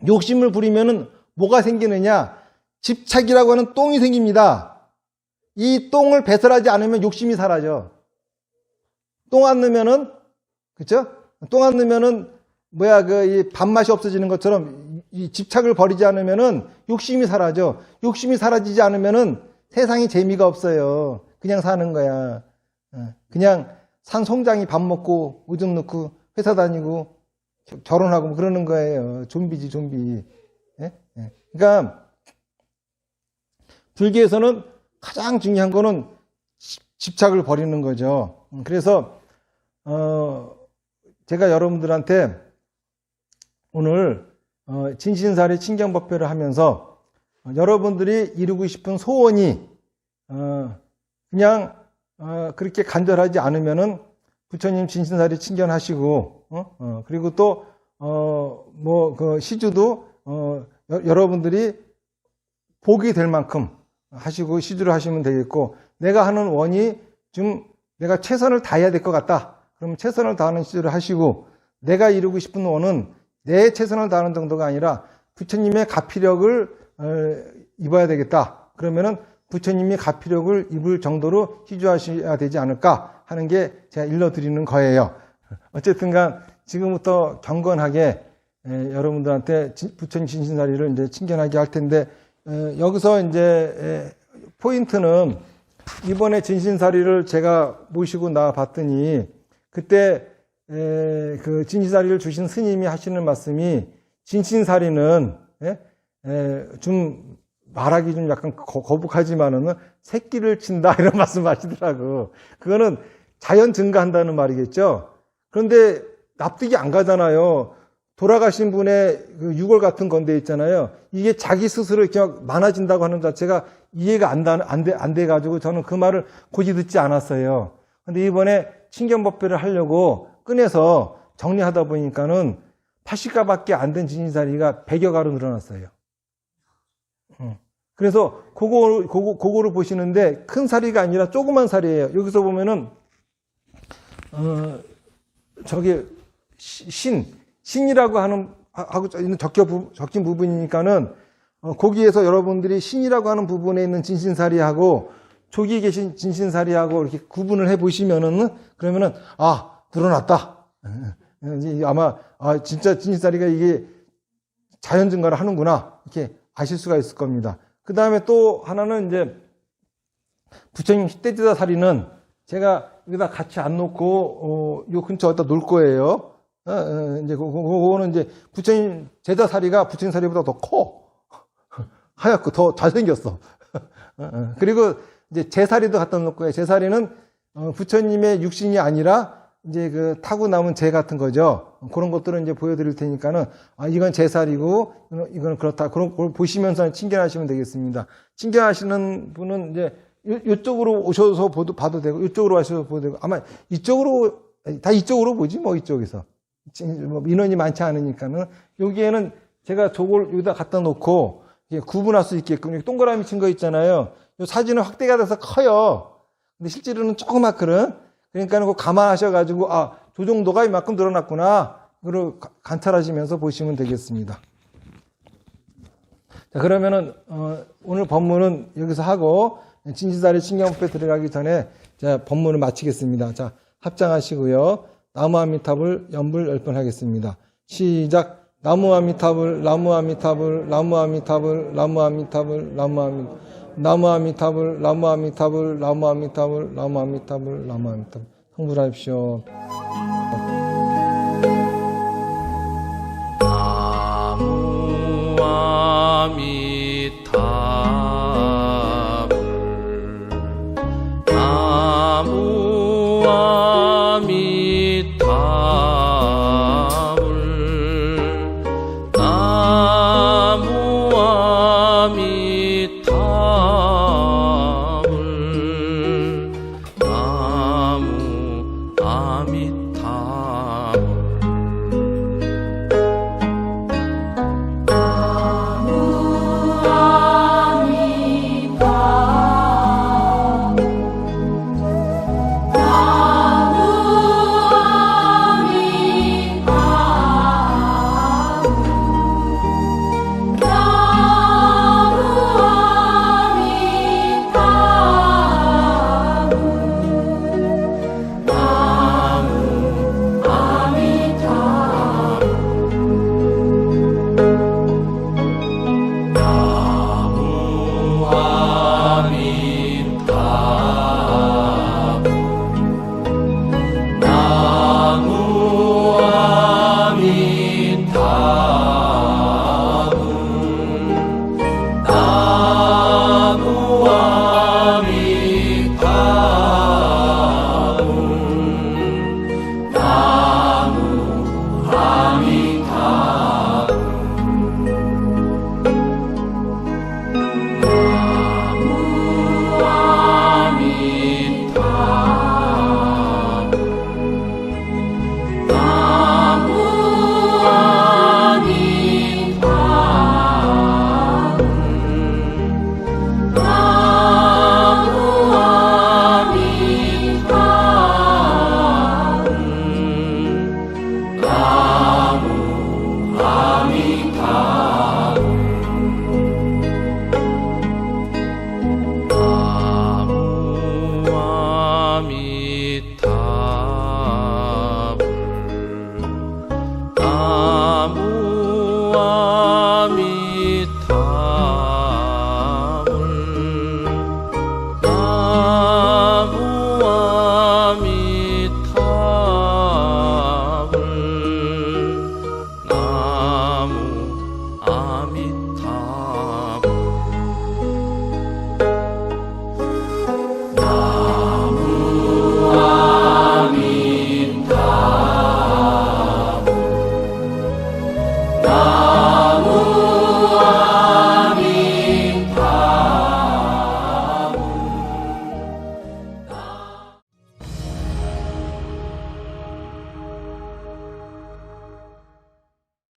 욕심을 부리면은 뭐가 생기느냐? 집착이라고 하는 똥이 생깁니다. 이 똥을 배설하지 않으면 욕심이 사라져. 똥 안 넣으면은, 그쵸? 똥 안 넣으면은, 이 밥맛이 없어지는 것처럼 이 집착을 버리지 않으면은 욕심이 사라져. 욕심이 사라지지 않으면은 세상에 재미가 없어요. 그냥 사는 거야. 그냥 산 송장이 밥 먹고 오줌 넣고 회사 다니고 결혼하고 뭐 그러는 거예요. 좀비지, 좀비. 그러니까 불교에서는 가장 중요한 거는 집착을 버리는 거죠. 그래서 제가 여러분들한테 오늘 진신사리 친경법회를 하면서 여러분들이 이루고 싶은 소원이 그냥 그렇게 간절하지 않으면은 부처님 진신사리 친견하시고 그리고 또 그 시주도 여러분들이 복이 될 만큼 하시고 시주를 하시면 되겠고 내가 하는 원이 좀 내가 최선을 다해야 될 것 같다. 그러면 최선을 다하는 시절을 하시고, 내가 이루고 싶은 원은 내 최선을 다하는 정도가 아니라 부처님의 가피력을 입어야 되겠다. 그러면은 부처님이 가피력을 입을 정도로 희주하셔야 되지 않을까 하는 게 제가 일러드리는 거예요. 어쨌든 간 지금부터 경건하게 여러분들한테 부처님 진신사리를 이제 친견하게 할 텐데, 여기서 이제 포인트는 이번에 진신사리를 제가 모시고 나와 봤더니, 그때 그 진신사리를 주신 스님이 하시는 말씀이, 진신사리는 좀 말하기 좀 약간 거북하지만은 새끼를 친다 이런 말씀 하시더라고. 그거는 자연 증가한다는 말이겠죠. 그런데 납득이 안 가잖아요. 돌아가신 분의 그 유골 같은 건데 있잖아요. 이게 자기 스스로 이렇게 많아진다고 하는 자체가 이해가 안 돼가지고 저는 그 말을 고지 듣지 않았어요. 근데 이번에 친견법회를 하려고 꺼내서 정리하다 보니까는 80가밖에 안 된 진신사리가 100여 가로 늘어났어요. 그래서 그거를 보시는데 큰 사리가 아니라 조그만 사리예요. 여기서 보면은 저게 신이라고 하고 있는 적힌 부분이니까는 거기에서 여러분들이 신이라고 하는 부분에 있는 진신사리하고 저기에 계신 진신사리하고 이렇게 구분을 해 보시면은, 그러면은 늘어났다. 아마 진짜 진신사리가 이게 자연 증가를 하는구나 이렇게 아실 수가 있을 겁니다. 그 다음에 또 하나는 이제 부처님 히데지다 사리는 제가 여기다 같이 안 놓고 요 근처 어디다 놓을 거예요. 이제 그거는 이제 부처님 제자 사리가 부처님 사리보다 더 커. 하얗고 더 잘생겼어. 그리고 이제 제 사리도 갖다 놓을 거예요. 제 사리는 부처님의 육신이 아니라 이제 그 타고 남은 재 같은 거죠. 그런 것들은 이제 보여드릴 테니까는, 이건 재 살이고, 이건 그렇다. 그런 걸 보시면서 친견하시면 되겠습니다. 친견하시는 분은 이제 이쪽으로 오셔서 봐도 되고, 이쪽으로 와셔서 봐도 되고, 아마 다 이쪽으로 보지, 뭐, 이쪽에서. 인원이 많지 않으니까는. 여기에는 제가 저걸 여기다 갖다 놓고, 구분할 수 있게끔, 여기 동그라미 친 거 있잖아요. 이 사진은 확대가 돼서 커요. 근데 실제로는 조그맣거든. 그러니까 그거 감안하셔가지고 저 정도가 이만큼 늘어났구나. 그걸 관찰하시면서 보시면 되겠습니다. 자, 그러면은 오늘 법문은 여기서 하고 진신사리 친견법회 들어가기 전에 제가 법문을 마치겠습니다. 자, 합장하시고요. 나무 아미타불 연불 10번 하겠습니다. 시작. 나무 아미타불 나무 아미타불 나무 아미타불 나무 아미타불 나무 아미타불 나무 아미타불 나무 아미타불 나무 아미타불 나무 아미타불 나무 아미타불 성불하십시오.